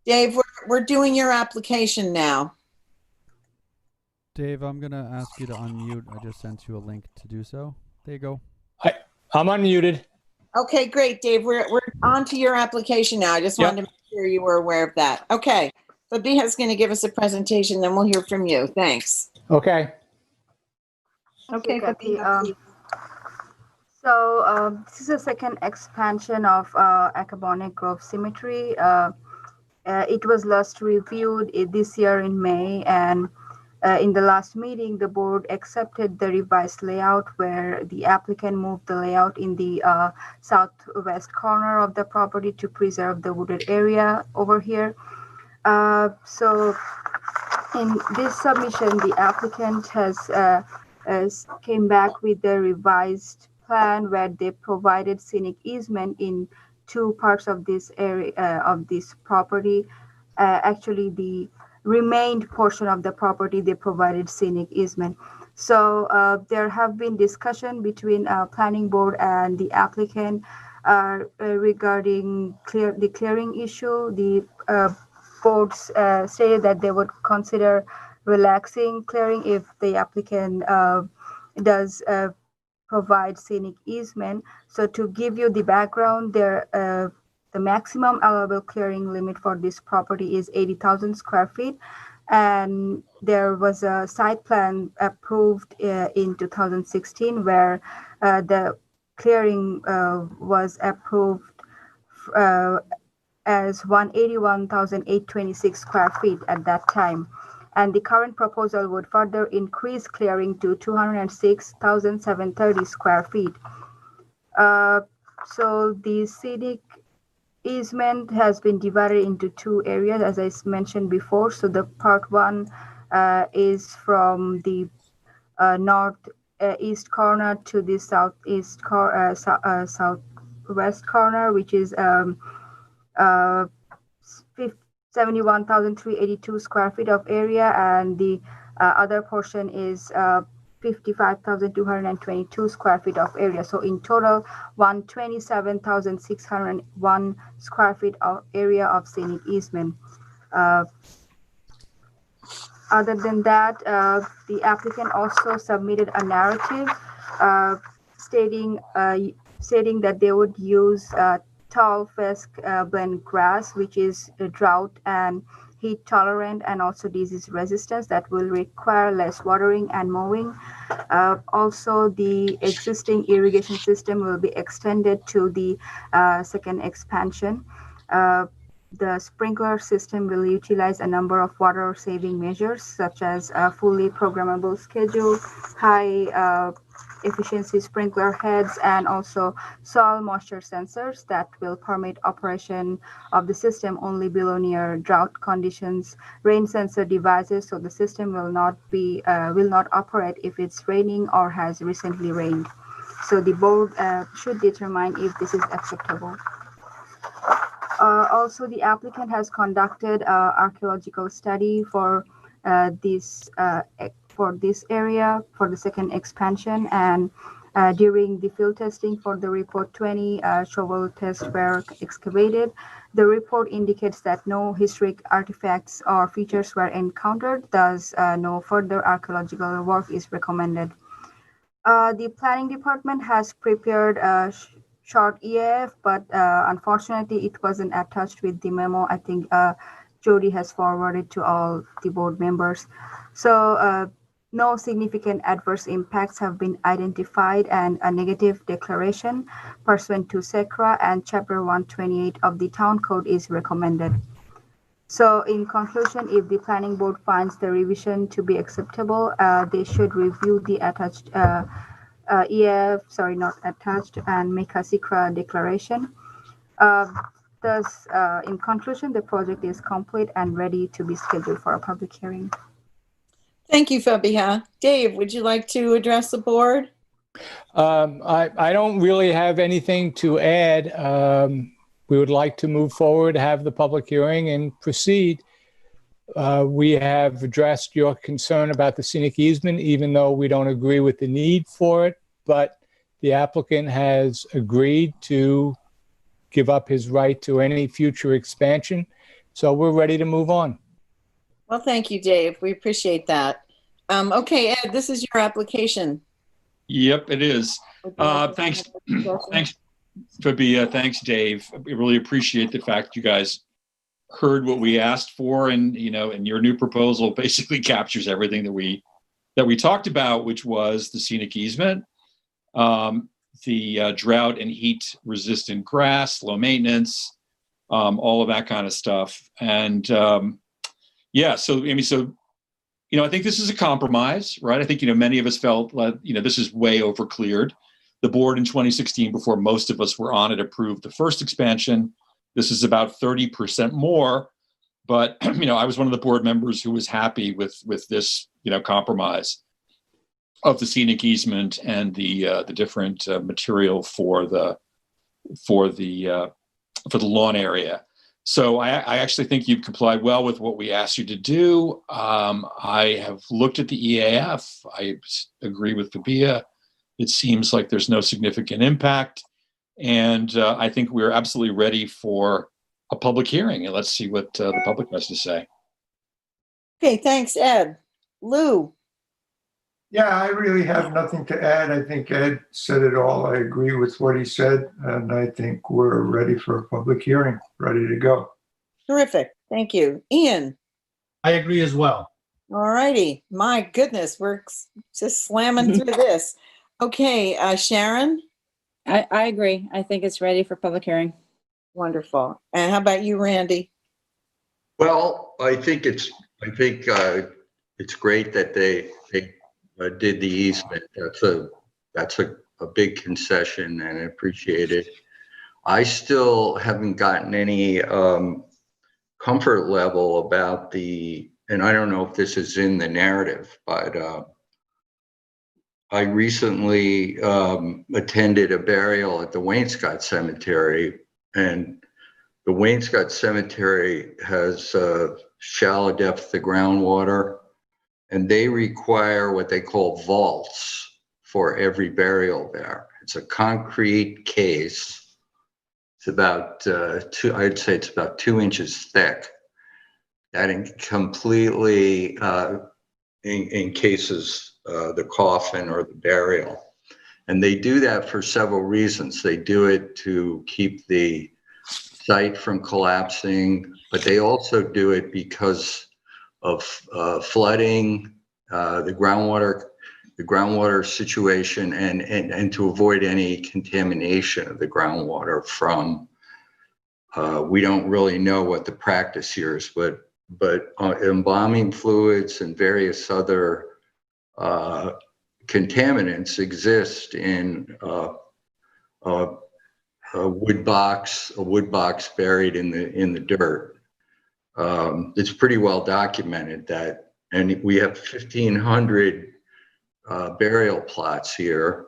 C: Dave, we're doing your application now.
F: Dave, I'm going to ask you to unmute. I just sent you a link to do so. There you go.
M: I'm unmuted.
C: Okay, great, Dave. We're on to your application now. I just wanted to make sure you were aware of that. Okay. Fabia's going to give us a presentation, then we'll hear from you. Thanks.
M: Okay.
E: Okay, Fabia. So this is the second expansion of Acabonic Grove Cemetery. It was last reviewed this year in May, and in the last meeting, the board accepted the revised layout where the applicant moved the layout in the southwest corner of the property to preserve the wooded area over here. So in this submission, the applicant has came back with the revised plan where they provided scenic easement in 2 parts of this area of this property. Actually, the remained portion of the property, they provided scenic easement. So there have been discussion between planning board and the applicant regarding the clearing issue. The boards stated that they would consider relaxing clearing if the applicant does provide scenic easement. So to give you the background, the maximum allowable clearing limit for this property is 80,000 square feet. And there was a site plan approved in 2016 where the clearing was approved as 181,826 square feet at that time. and the current proposal would further increase clearing to 206,730 square feet. So the scenic easement has been divided into two areas, as I mentioned before. So the part one is from the northeast corner to the southwest corner, which is 71,382 square feet of area, and the other portion is 55,222 square feet of area. So in total, 127,601 square feet of area of scenic easement. Other than that, the applicant also submitted a narrative stating that they would use tall fesk blend grass, which is drought and heat tolerant and also disease resistance, that will require less watering and mowing. Also, the existing irrigation system will be extended to the second expansion. The sprinkler system will utilize a number of water saving measures, such as a fully programmable schedule, high efficiency sprinkler heads, and also soil moisture sensors that will permit operation of the system only below near drought conditions, rain sensor devices, so the system will not operate if it's raining or has recently rained. So the board should determine if this is acceptable. Also, the applicant has conducted an archaeological study for this area for the second expansion, and during the field testing for the report, 20 shovel tests were excavated. The report indicates that no historic artifacts or features were encountered, thus no further archaeological work is recommended. The planning department has prepared a short EAF, but unfortunately it wasn't attached with the memo. I think Jody has forwarded to all the board members. So no significant adverse impacts have been identified, and a negative declaration pursuant to SECRA and Chapter 128 of the Town Code is recommended. So in conclusion, if the planning board finds the revision to be acceptable, they should review the attached EAF, not attached, and make a SECRA declaration. Thus, in conclusion, the project is complete and ready to be scheduled for a public hearing.
C: Thank you, Fabiha. Dave, would you like to address the board?
M: I don't really have anything to add. We would like to move forward, have the public hearing, and proceed. We have addressed your concern about the scenic easement, even though we don't agree with the need for it, but the applicant has agreed to give up his right to any future expansion. So we're ready to move on.
C: Well, thank you, Dave. We appreciate that. Okay, Ed, this is your application.
L: Yep, it is. Thanks, Fabia. Thanks, Dave. We really appreciate the fact you guys heard what we asked for, and and your new proposal basically captures everything that we talked about, which was the scenic easement, the drought and heat resistant grass, low maintenance, all of that kind of stuff. And yeah, so Amy, I think this is a compromise, right? I think many of us felt like this is way over cleared. The board in 2016, before most of us were on it, approved the first expansion. This is about 30% more, but I was one of the board members who was happy with this compromise of the scenic easement and the different material for the lawn area. So I actually think you've complied well with what we asked you to do. I have looked at the EAF. I agree with Fabia. It seems like there's no significant impact. And I think we're absolutely ready for a public hearing. And let's see what the public has to say.
C: Okay, thanks, Ed. Lou.
D: Yeah, I really have nothing to add. I think Ed said it all. I agree with what he said, and I think we're ready for a public hearing, ready to go.
C: Terrific. Thank you. Ian.
K: I agree as well.
C: All righty. My goodness, we're just slamming through this. Okay, Sharon.
J: I agree. I think it's ready for public hearing.
C: Wonderful. And how about you, Randy?
G: Well, I think it's great that they did the easement. That's a big concession, and I appreciate it. I still haven't gotten any comfort level about and I don't know if this is in the narrative, but I recently attended a burial at the Wainscott Cemetery, and the Wainscott Cemetery has shallow depth of groundwater, and they require what they call vaults for every burial there. It's a concrete case. It's about I'd say it's about 2 inches thick. That completely encases the coffin or the burial. And they do that for several reasons. They do it to keep the site from collapsing, but they also do it because of flooding, the groundwater situation, and to avoid any contamination of the groundwater from, we don't really know what the practice here is, but embalming fluids and various other contaminants exist in a wood box buried in the dirt. It's pretty well documented that, and we have 1,500 burial plots here,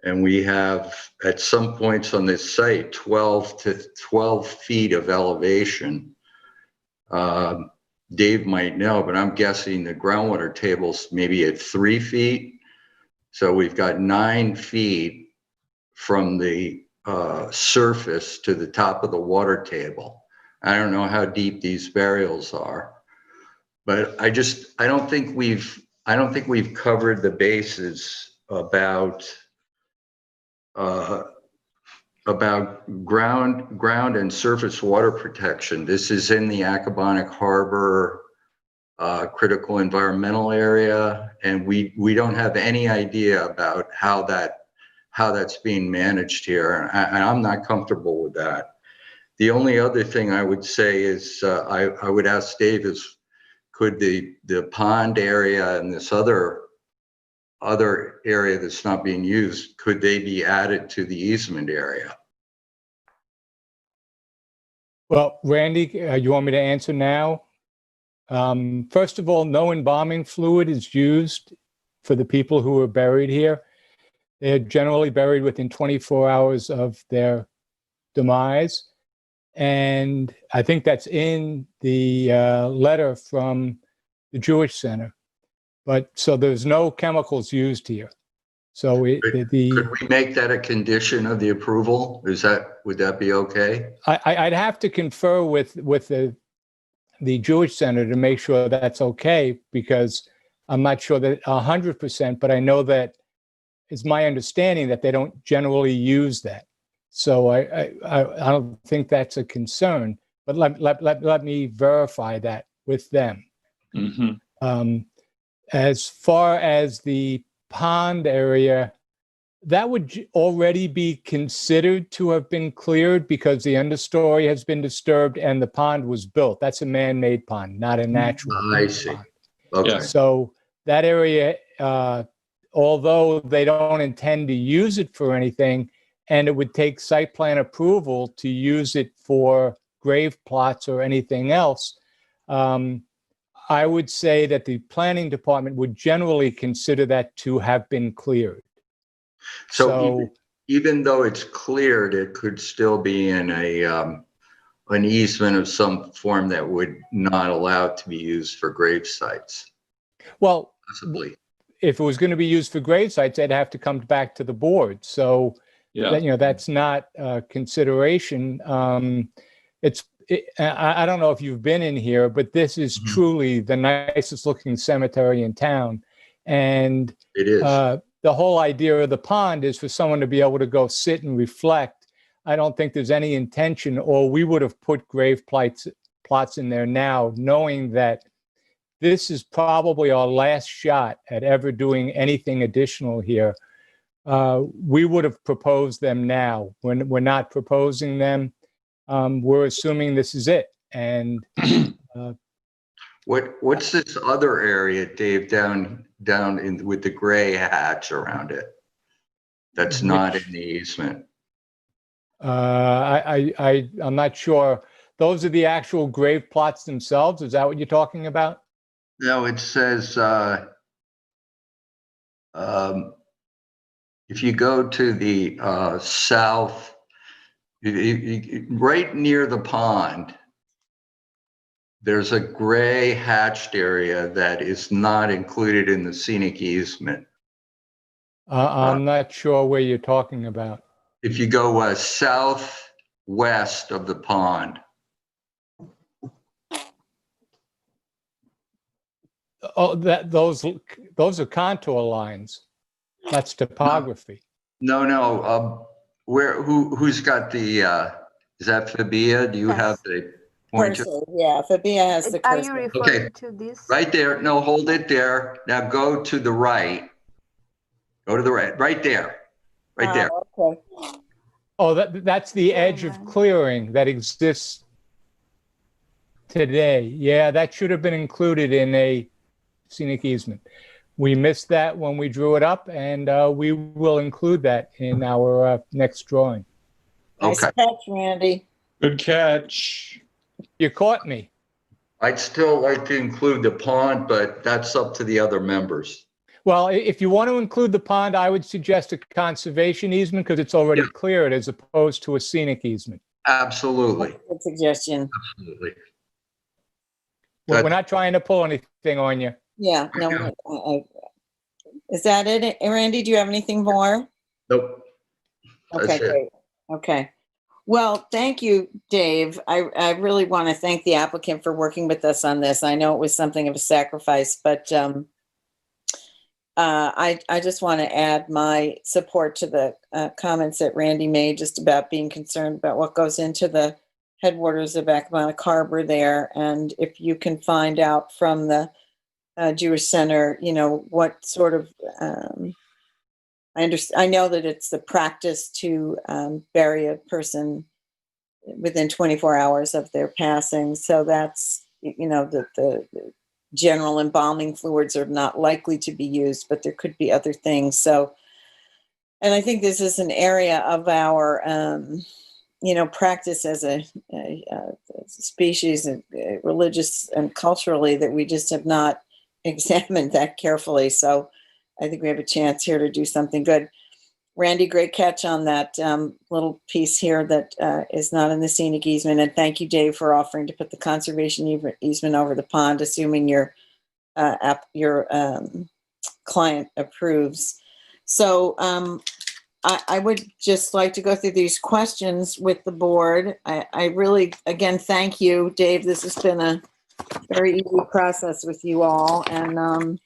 G: and we have at some points on this site 12 feet of elevation. Dave might know, but I'm guessing the groundwater table's maybe at 3 feet. So we've got 9 feet from the surface to the top of the water table. I don't know how deep these burials are, but I don't think we've covered the bases about ground and surface water protection. This is in the Accabonac Harbor critical environmental area, and we don't have any idea about how that's being managed here, and I'm not comfortable with that. The only other thing I would say is I would ask Dave is, could the pond area and this other area that's not being used, could they be added to the easement area?
M: Well, Randy, you want me to answer now? First of all, no embalming fluid is used for the people who are buried here. They're generally buried within 24 hours of their demise. And I think that's in the letter from the Jewish Center. But so there's no chemicals used here. So
G: could we make that a condition of the approval? Would that be okay?
M: I'd have to confer with the Jewish Center to make sure that's okay, because I'm not sure that 100%, but I know that it's my understanding that they don't generally use that. So I don't think that's a concern, but let me verify that with them.
L: Mm-hmm.
M: As far as the pond area, that would already be considered to have been cleared because the understory has been disturbed and the pond was built. That's a man-made pond, not a natural
G: I see.
M: pond.
G: Okay.
M: So that area, although they don't intend to use it for anything, and it would take site plan approval to use it for grave plots or anything else, I would say that the planning department would generally consider that to have been cleared.
G: So even though it's cleared, it could still be in an easement of some form that would not allow it to be used for grave sites.
M: Well,
G: possibly.
M: If it was going to be used for grave sites, they'd have to come back to the board. So, that's not consideration. I don't know if you've been in here, but this is truly the nicest looking cemetery in town. And
G: it is.
M: The whole idea of the pond is for someone to be able to go sit and reflect. I don't think there's any intention, or we would have put grave plots in there now, knowing that this is probably our last shot at ever doing anything additional here. We would have proposed them now. We're not proposing them. We're assuming this is it. And
G: What's this other area, Dave, down in with the gray hatch around it? That's not in the easement.
M: I'm not sure. Those are the actual grave plots themselves. Is that what you're talking about?
G: No, it says if you go to the south, right near the pond, there's a gray hatched area that is not included in the scenic easement.
M: I'm not sure where you're talking about.
G: If you go southwest of the pond.
M: Oh, those are contour lines. That's topography.
G: No. Who's got the? Is that Fabia? Do you have the pointer?
C: Cursor, yeah, Fabia has the
E: Are
C: cursor.
E: you referring to this?
G: Right there. No, hold it there. Now go to the right. Go to the right. Right there. Right there.
C: Okay.
M: Oh, that's the edge of clearing that exists today. Yeah, that should have been included in a scenic easement. We missed that when we drew it up, and we will include that in our next drawing.
C: Nice catch, Randy.
L: Good catch.
M: You caught me.
G: I'd still like to include the pond, but that's up to the other members.
M: Well, if you want to include the pond, I would suggest a conservation easement because it's already cleared as opposed to a scenic easement.
G: Absolutely.
C: Good suggestion.
G: Absolutely.
M: We're not trying to pull anything on you.
C: Yeah, no. Is that it, Randy? Do you have anything more?
G: Nope.
C: Okay, great. Okay. Well, thank you, Dave. I really want to thank the applicant for working with us on this. I know it was something of a sacrifice, but I just want to add my support to the comments that Randy made just about being concerned about what goes into the headwaters of Acapulco Harbor there. And if you can find out from the Jewish Center, you know, what sort of, I know that it's the practice to bury a person within 24 hours of their passing. So that's, you know, the general embalming fluids are not likely to be used, but there could be other things. So, and I think this is an area of our, you know, practice as a species, religious and culturally, that we just have not examined that carefully. So I think we have a chance here to do something good. Randy, great catch on that little piece here that is not in the scenic easement. And thank you, Dave, for offering to put the conservation easement over the pond, assuming your client approves. So I would just like to go through these questions with the board. I really, again, thank you, Dave. This has been a very easy process with you all. And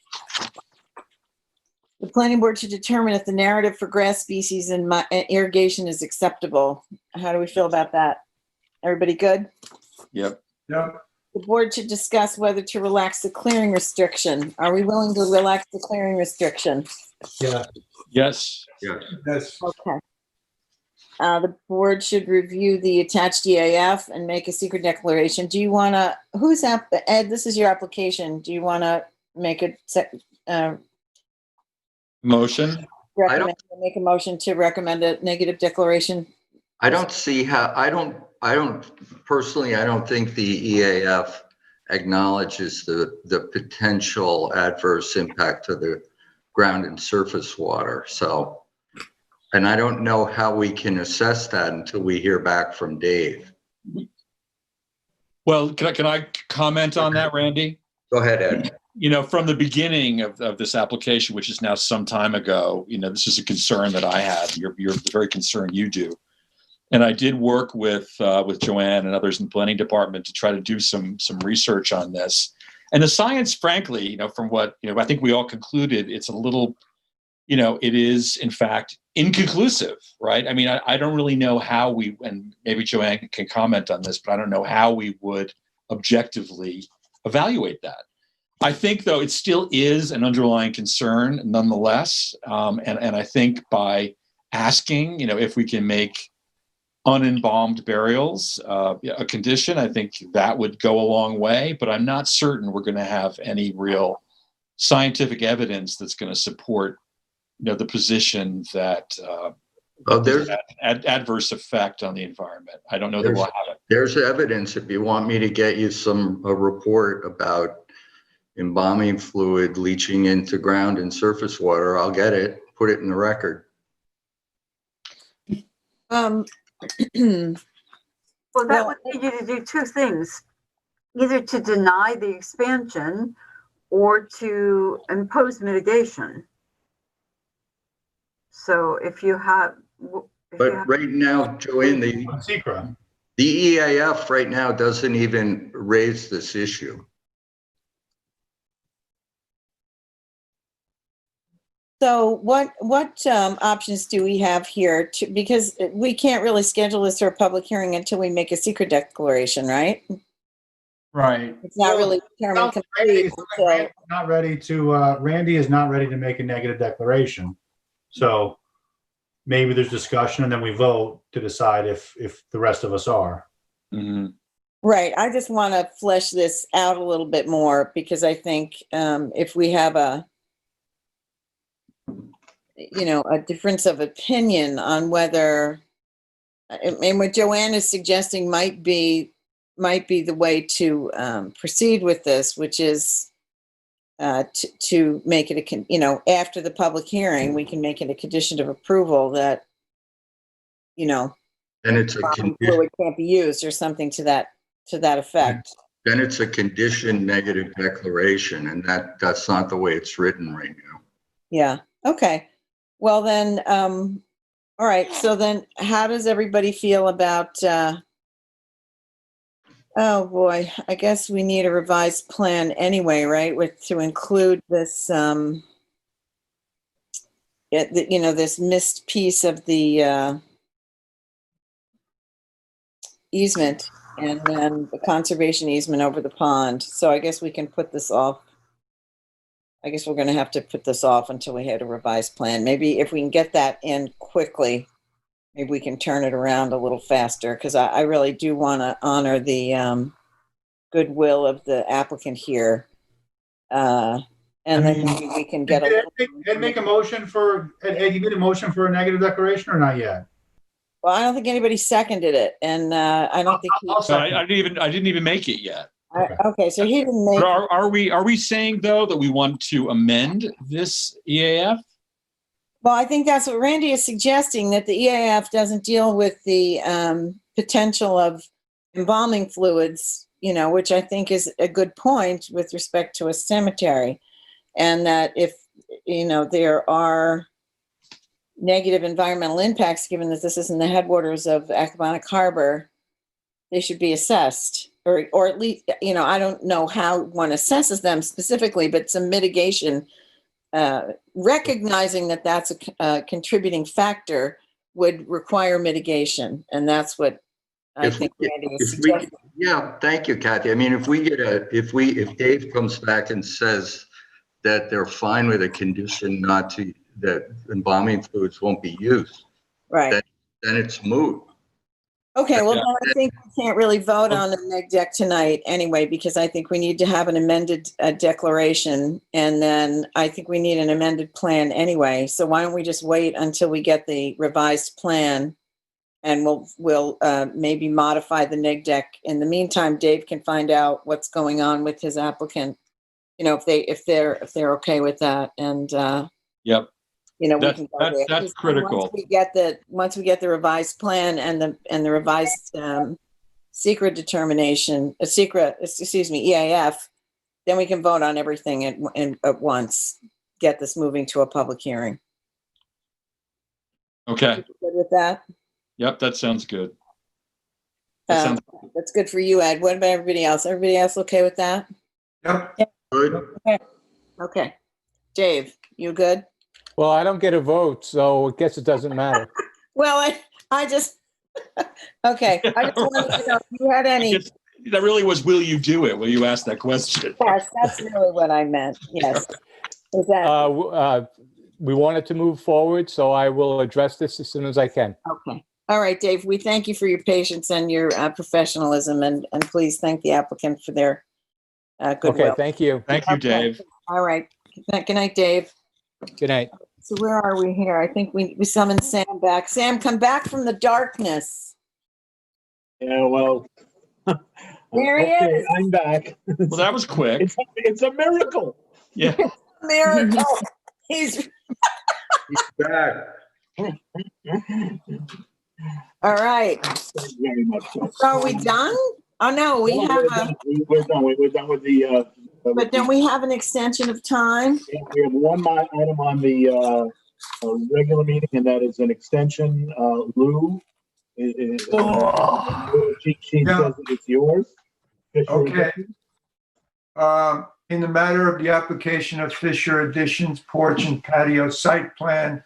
C: the planning board should determine if the narrative for grass species and irrigation is acceptable. How do we feel about that? Everybody good?
L: Yep.
D: Yep.
C: The board should discuss whether to relax the clearing restriction. Are we willing to relax the clearing restriction?
K: Yeah.
L: Yes.
D: Yes.
C: Okay. The board should review the attached EAF and make a secret declaration. Do you want to, Ed, this is your application. Do you want to make a
L: Motion?
C: make a motion to recommend a negative declaration?
G: I don't see how, I don't personally, I don't think the EAF acknowledges the potential adverse impact to the ground and surface water. So, and I don't know how we can assess that until we hear back from Dave.
L: Well, can I comment on that, Randy?
G: Go ahead, Ed.
L: You know, from the beginning of this application, which is now some time ago, you know, this is a concern that I had. You're very concerned you do. And I did work with Joanne and others in the planning department to try to do some research on this. And the science, frankly, you know, from what, you know, I think we all concluded, it's a little, you know, it is in fact inconclusive, right? I mean, I don't really know how we, and maybe Joanne can comment on this, but I don't know how we would objectively evaluate that. I think, though, it still is an underlying concern nonetheless. And I think by asking, you know, if we can make unembalmed burials, a condition, I think that would go a long way, but I'm not certain we're going to have any real scientific evidence that's going to support, the position that there's an adverse effect on the environment. I don't know that we'll have it.
G: There's evidence if you want me to get you a report about embalming fluid leaching into ground and surface water. I'll get it, put it in the record.
I: Well, that would need you to do two things, either to deny the expansion or to impose mitigation. So if you have...
G: right now, Joanne, the EAF right now doesn't even raise this issue.
C: So what options do we have here? Because we can't really schedule this for a public hearing until we make a secret declaration, right?
H: Right.
C: It's not really determined complete until...
K: Randy is not ready to make a negative declaration. So maybe there's discussion and then we vote to decide if the rest of us are.
L: Mm-hmm.
C: Right. I just want to flesh this out a little bit more because I think if we have a difference of opinion on whether, and what Joanne is suggesting might be the way to proceed with this, which is to make it after the public hearing, we can make it a condition of approval that,
G: and it's a
C: fluid can't be used or something to that effect.
G: Then it's a condition negative declaration, and that's not the way it's written right now.
C: Yeah. Okay. Well then, all right. So then how does everybody feel about, oh boy, I guess we need a revised plan anyway, right? To include this, this missed piece of the easement and then the conservation easement over the pond. So I guess we can put this off. I guess we're going to have to put this off until we had a revised plan. Maybe if we can get that in quickly, maybe we can turn it around a little faster because I really do want to honor the goodwill of the applicant here. And then maybe we can get
K: Ed make a motion for, Ed, you made a motion for a negative declaration or not yet?
C: Well, I don't think anybody seconded it. And I don't think
L: I didn't even make it yet.
C: Okay, so he didn't make.
L: But are we saying though that we want to amend this EAF?
C: Well, I think that's what Randy is suggesting, that the EAF doesn't deal with the potential of embalming fluids, which I think is a good point with respect to a cemetery, and that if there are negative environmental impacts, given that this is in the headwaters of Accabonac Harbor, they should be assessed. Or at least, I don't know how one assesses them specifically, but some mitigation, recognizing that that's a contributing factor would require mitigation. And that's what I think Randy is suggesting.
G: Yeah, thank you, Kathy. I mean, if Dave comes back and says that they're fine with a condition that embalming fluids won't be used,
C: right?
G: Then it's moot.
C: Okay, well, then I think we can't really vote on the neg deck tonight anyway, because I think we need to have an amended declaration, and then I think we need an amended plan anyway. So why don't we just wait until we get the revised plan, and we'll maybe modify the neg deck. In the meantime, Dave can find out what's going on with his applicant, if they're okay with that, and
L: yep.
C: We can go there.
L: That's critical.
C: Once we get the revised plan and the revised secret determination, EAF, then we can vote on everything at once. Get this moving to a public hearing.
L: Okay.
C: Good with that?
L: Yep, that sounds good.
C: That's good for you, Ed. What about everybody else? Everybody else okay with that?
D: Yep.
C: Yeah.
G: Good.
C: Okay. Dave, you good?
M: Well, I don't get a vote, so I guess it doesn't matter.
C: Well, I just, okay. I just wanted to know if you had any.
L: That really was, will you do it? Will you ask that question?
C: Yes, that's really what I meant. Yes. Is that?
M: We wanted to move forward, so I will address this as soon as I can.
C: Okay. All right, Dave, we thank you for your patience and your professionalism, and please thank the applicant for their goodwill.
M: Okay, thank you.
L: Thank you, Dave.
C: All right. Good night, Dave.
M: Good night.
C: So where are we here? I think we summoned Sam back. Sam, come back from the darkness.
B: Yeah, well.
C: There he
B: okay,
C: is.
B: I'm back.
L: Well, that was quick.
B: It's a miracle.
L: Yeah.
C: Miracle. He's
D: back.
C: all right.
B: Thank you very much.
C: So are we done? Oh no, we have a.
B: We're done. We're done with the.
C: But don't we have an extension of time?
B: We have one item on the regular meeting, and that is an extension. Lou, she says that it's yours.
D: Okay. In the matter of the application of Fisher Additions porch and patio site plan,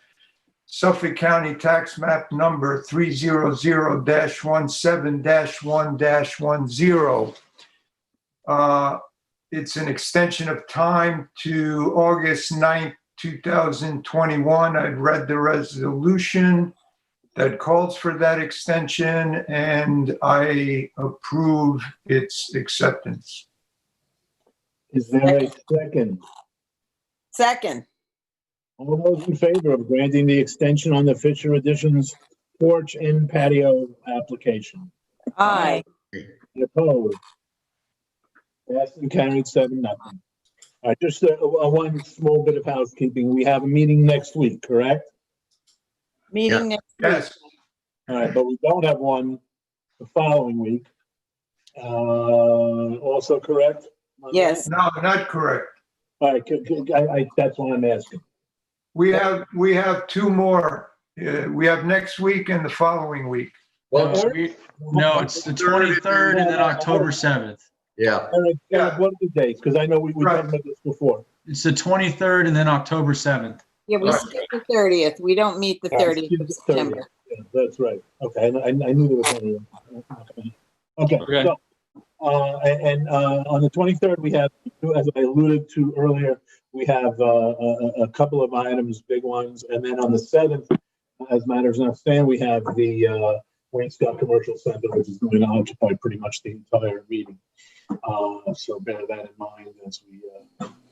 D: Suffolk County Tax Map number 300-17-1-10. It's an extension of time to August 9th, 2021. I've read the resolution that calls for that extension, and I approve its acceptance.
B: Is there a second?
C: Second.
B: All those in favor of granting the extension on the Fisher Additions porch and patio application?
C: Aye.
B: Opposed? Passed and carried 7-0. All right, just one small bit of housekeeping. We have a meeting next week, correct?
C: Meeting next week.
D: Yes.
B: All right, but we don't have one the following week. Also correct?
C: Yes.
D: No, not correct.
B: All right, that's what I'm asking.
D: We have two more. We have next week and the following week.
H: No, it's the 23rd and then October 7th.
G: Yeah.
B: Eric, what are the dates? Because I know we talked about this before.
H: It's the 23rd and then October 7th.
C: Yeah, we skip the 30th. We don't meet the 30th of September.
B: Yeah, that's right. Okay, I knew there was any. Okay. So, on the 23rd, we have, as I alluded to earlier, we have a couple of items, big ones, and then on the 7th, as matters now stand, we have the Wayne Scott Commercial Center, which is going to occupy pretty much the entire meeting. So bear that in mind as we.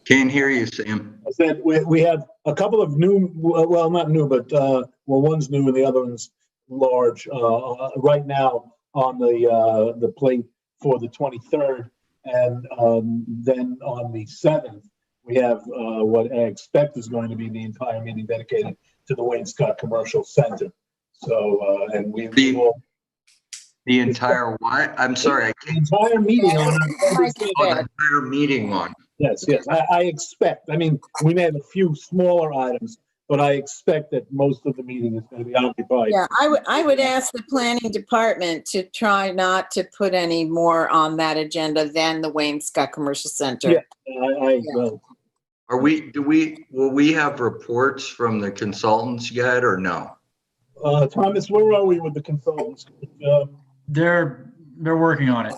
G: Can't hear you, Sam.
B: I said we have a couple of new, well, not new, but one's new and the other one's large. Right now on the plate for the 23rd, and then on the 7th, we have what I expect is going to be the entire meeting dedicated to the Wayne Scott Commercial Center. So, and we will.
G: The entire what? I'm sorry.
B: The entire meeting on
G: the entire meeting on.
B: Yes. I expect. I mean, we may have a few smaller items, but I expect that most of the meeting is going to be occupied.
C: Yeah, I would ask the planning department to try not to put any more on that agenda than the Wayne Scott Commercial Center.
B: Yeah, I will.
G: Will we have reports from the consultants yet or no?
B: Thomas, where are we with the consultants?
H: They're working on it.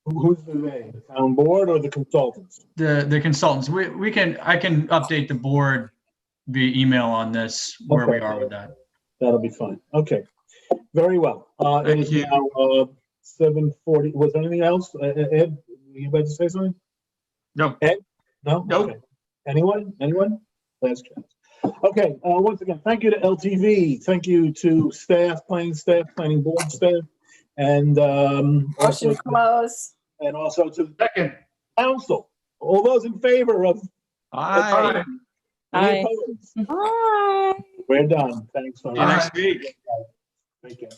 B: Who's the they? The town board or the consultants?
H: The consultants. I can update the board via email on this where we are with that.
B: That'll be fine. Okay, very well. It is now 7:40. Was there anything else? Ed, you about to say something?
L: No.
B: Ed? No.
L: Nope.
B: Okay. Anyone? Last chance. Okay. Once again, thank you to LTV. Thank you to planning board staff, and
C: motion close.
B: And also to the
D: second
B: council. All those in favor of.
L: Aye.
C: Aye.
B: We're done. Thanks.
L: See you next week.
B: Take care.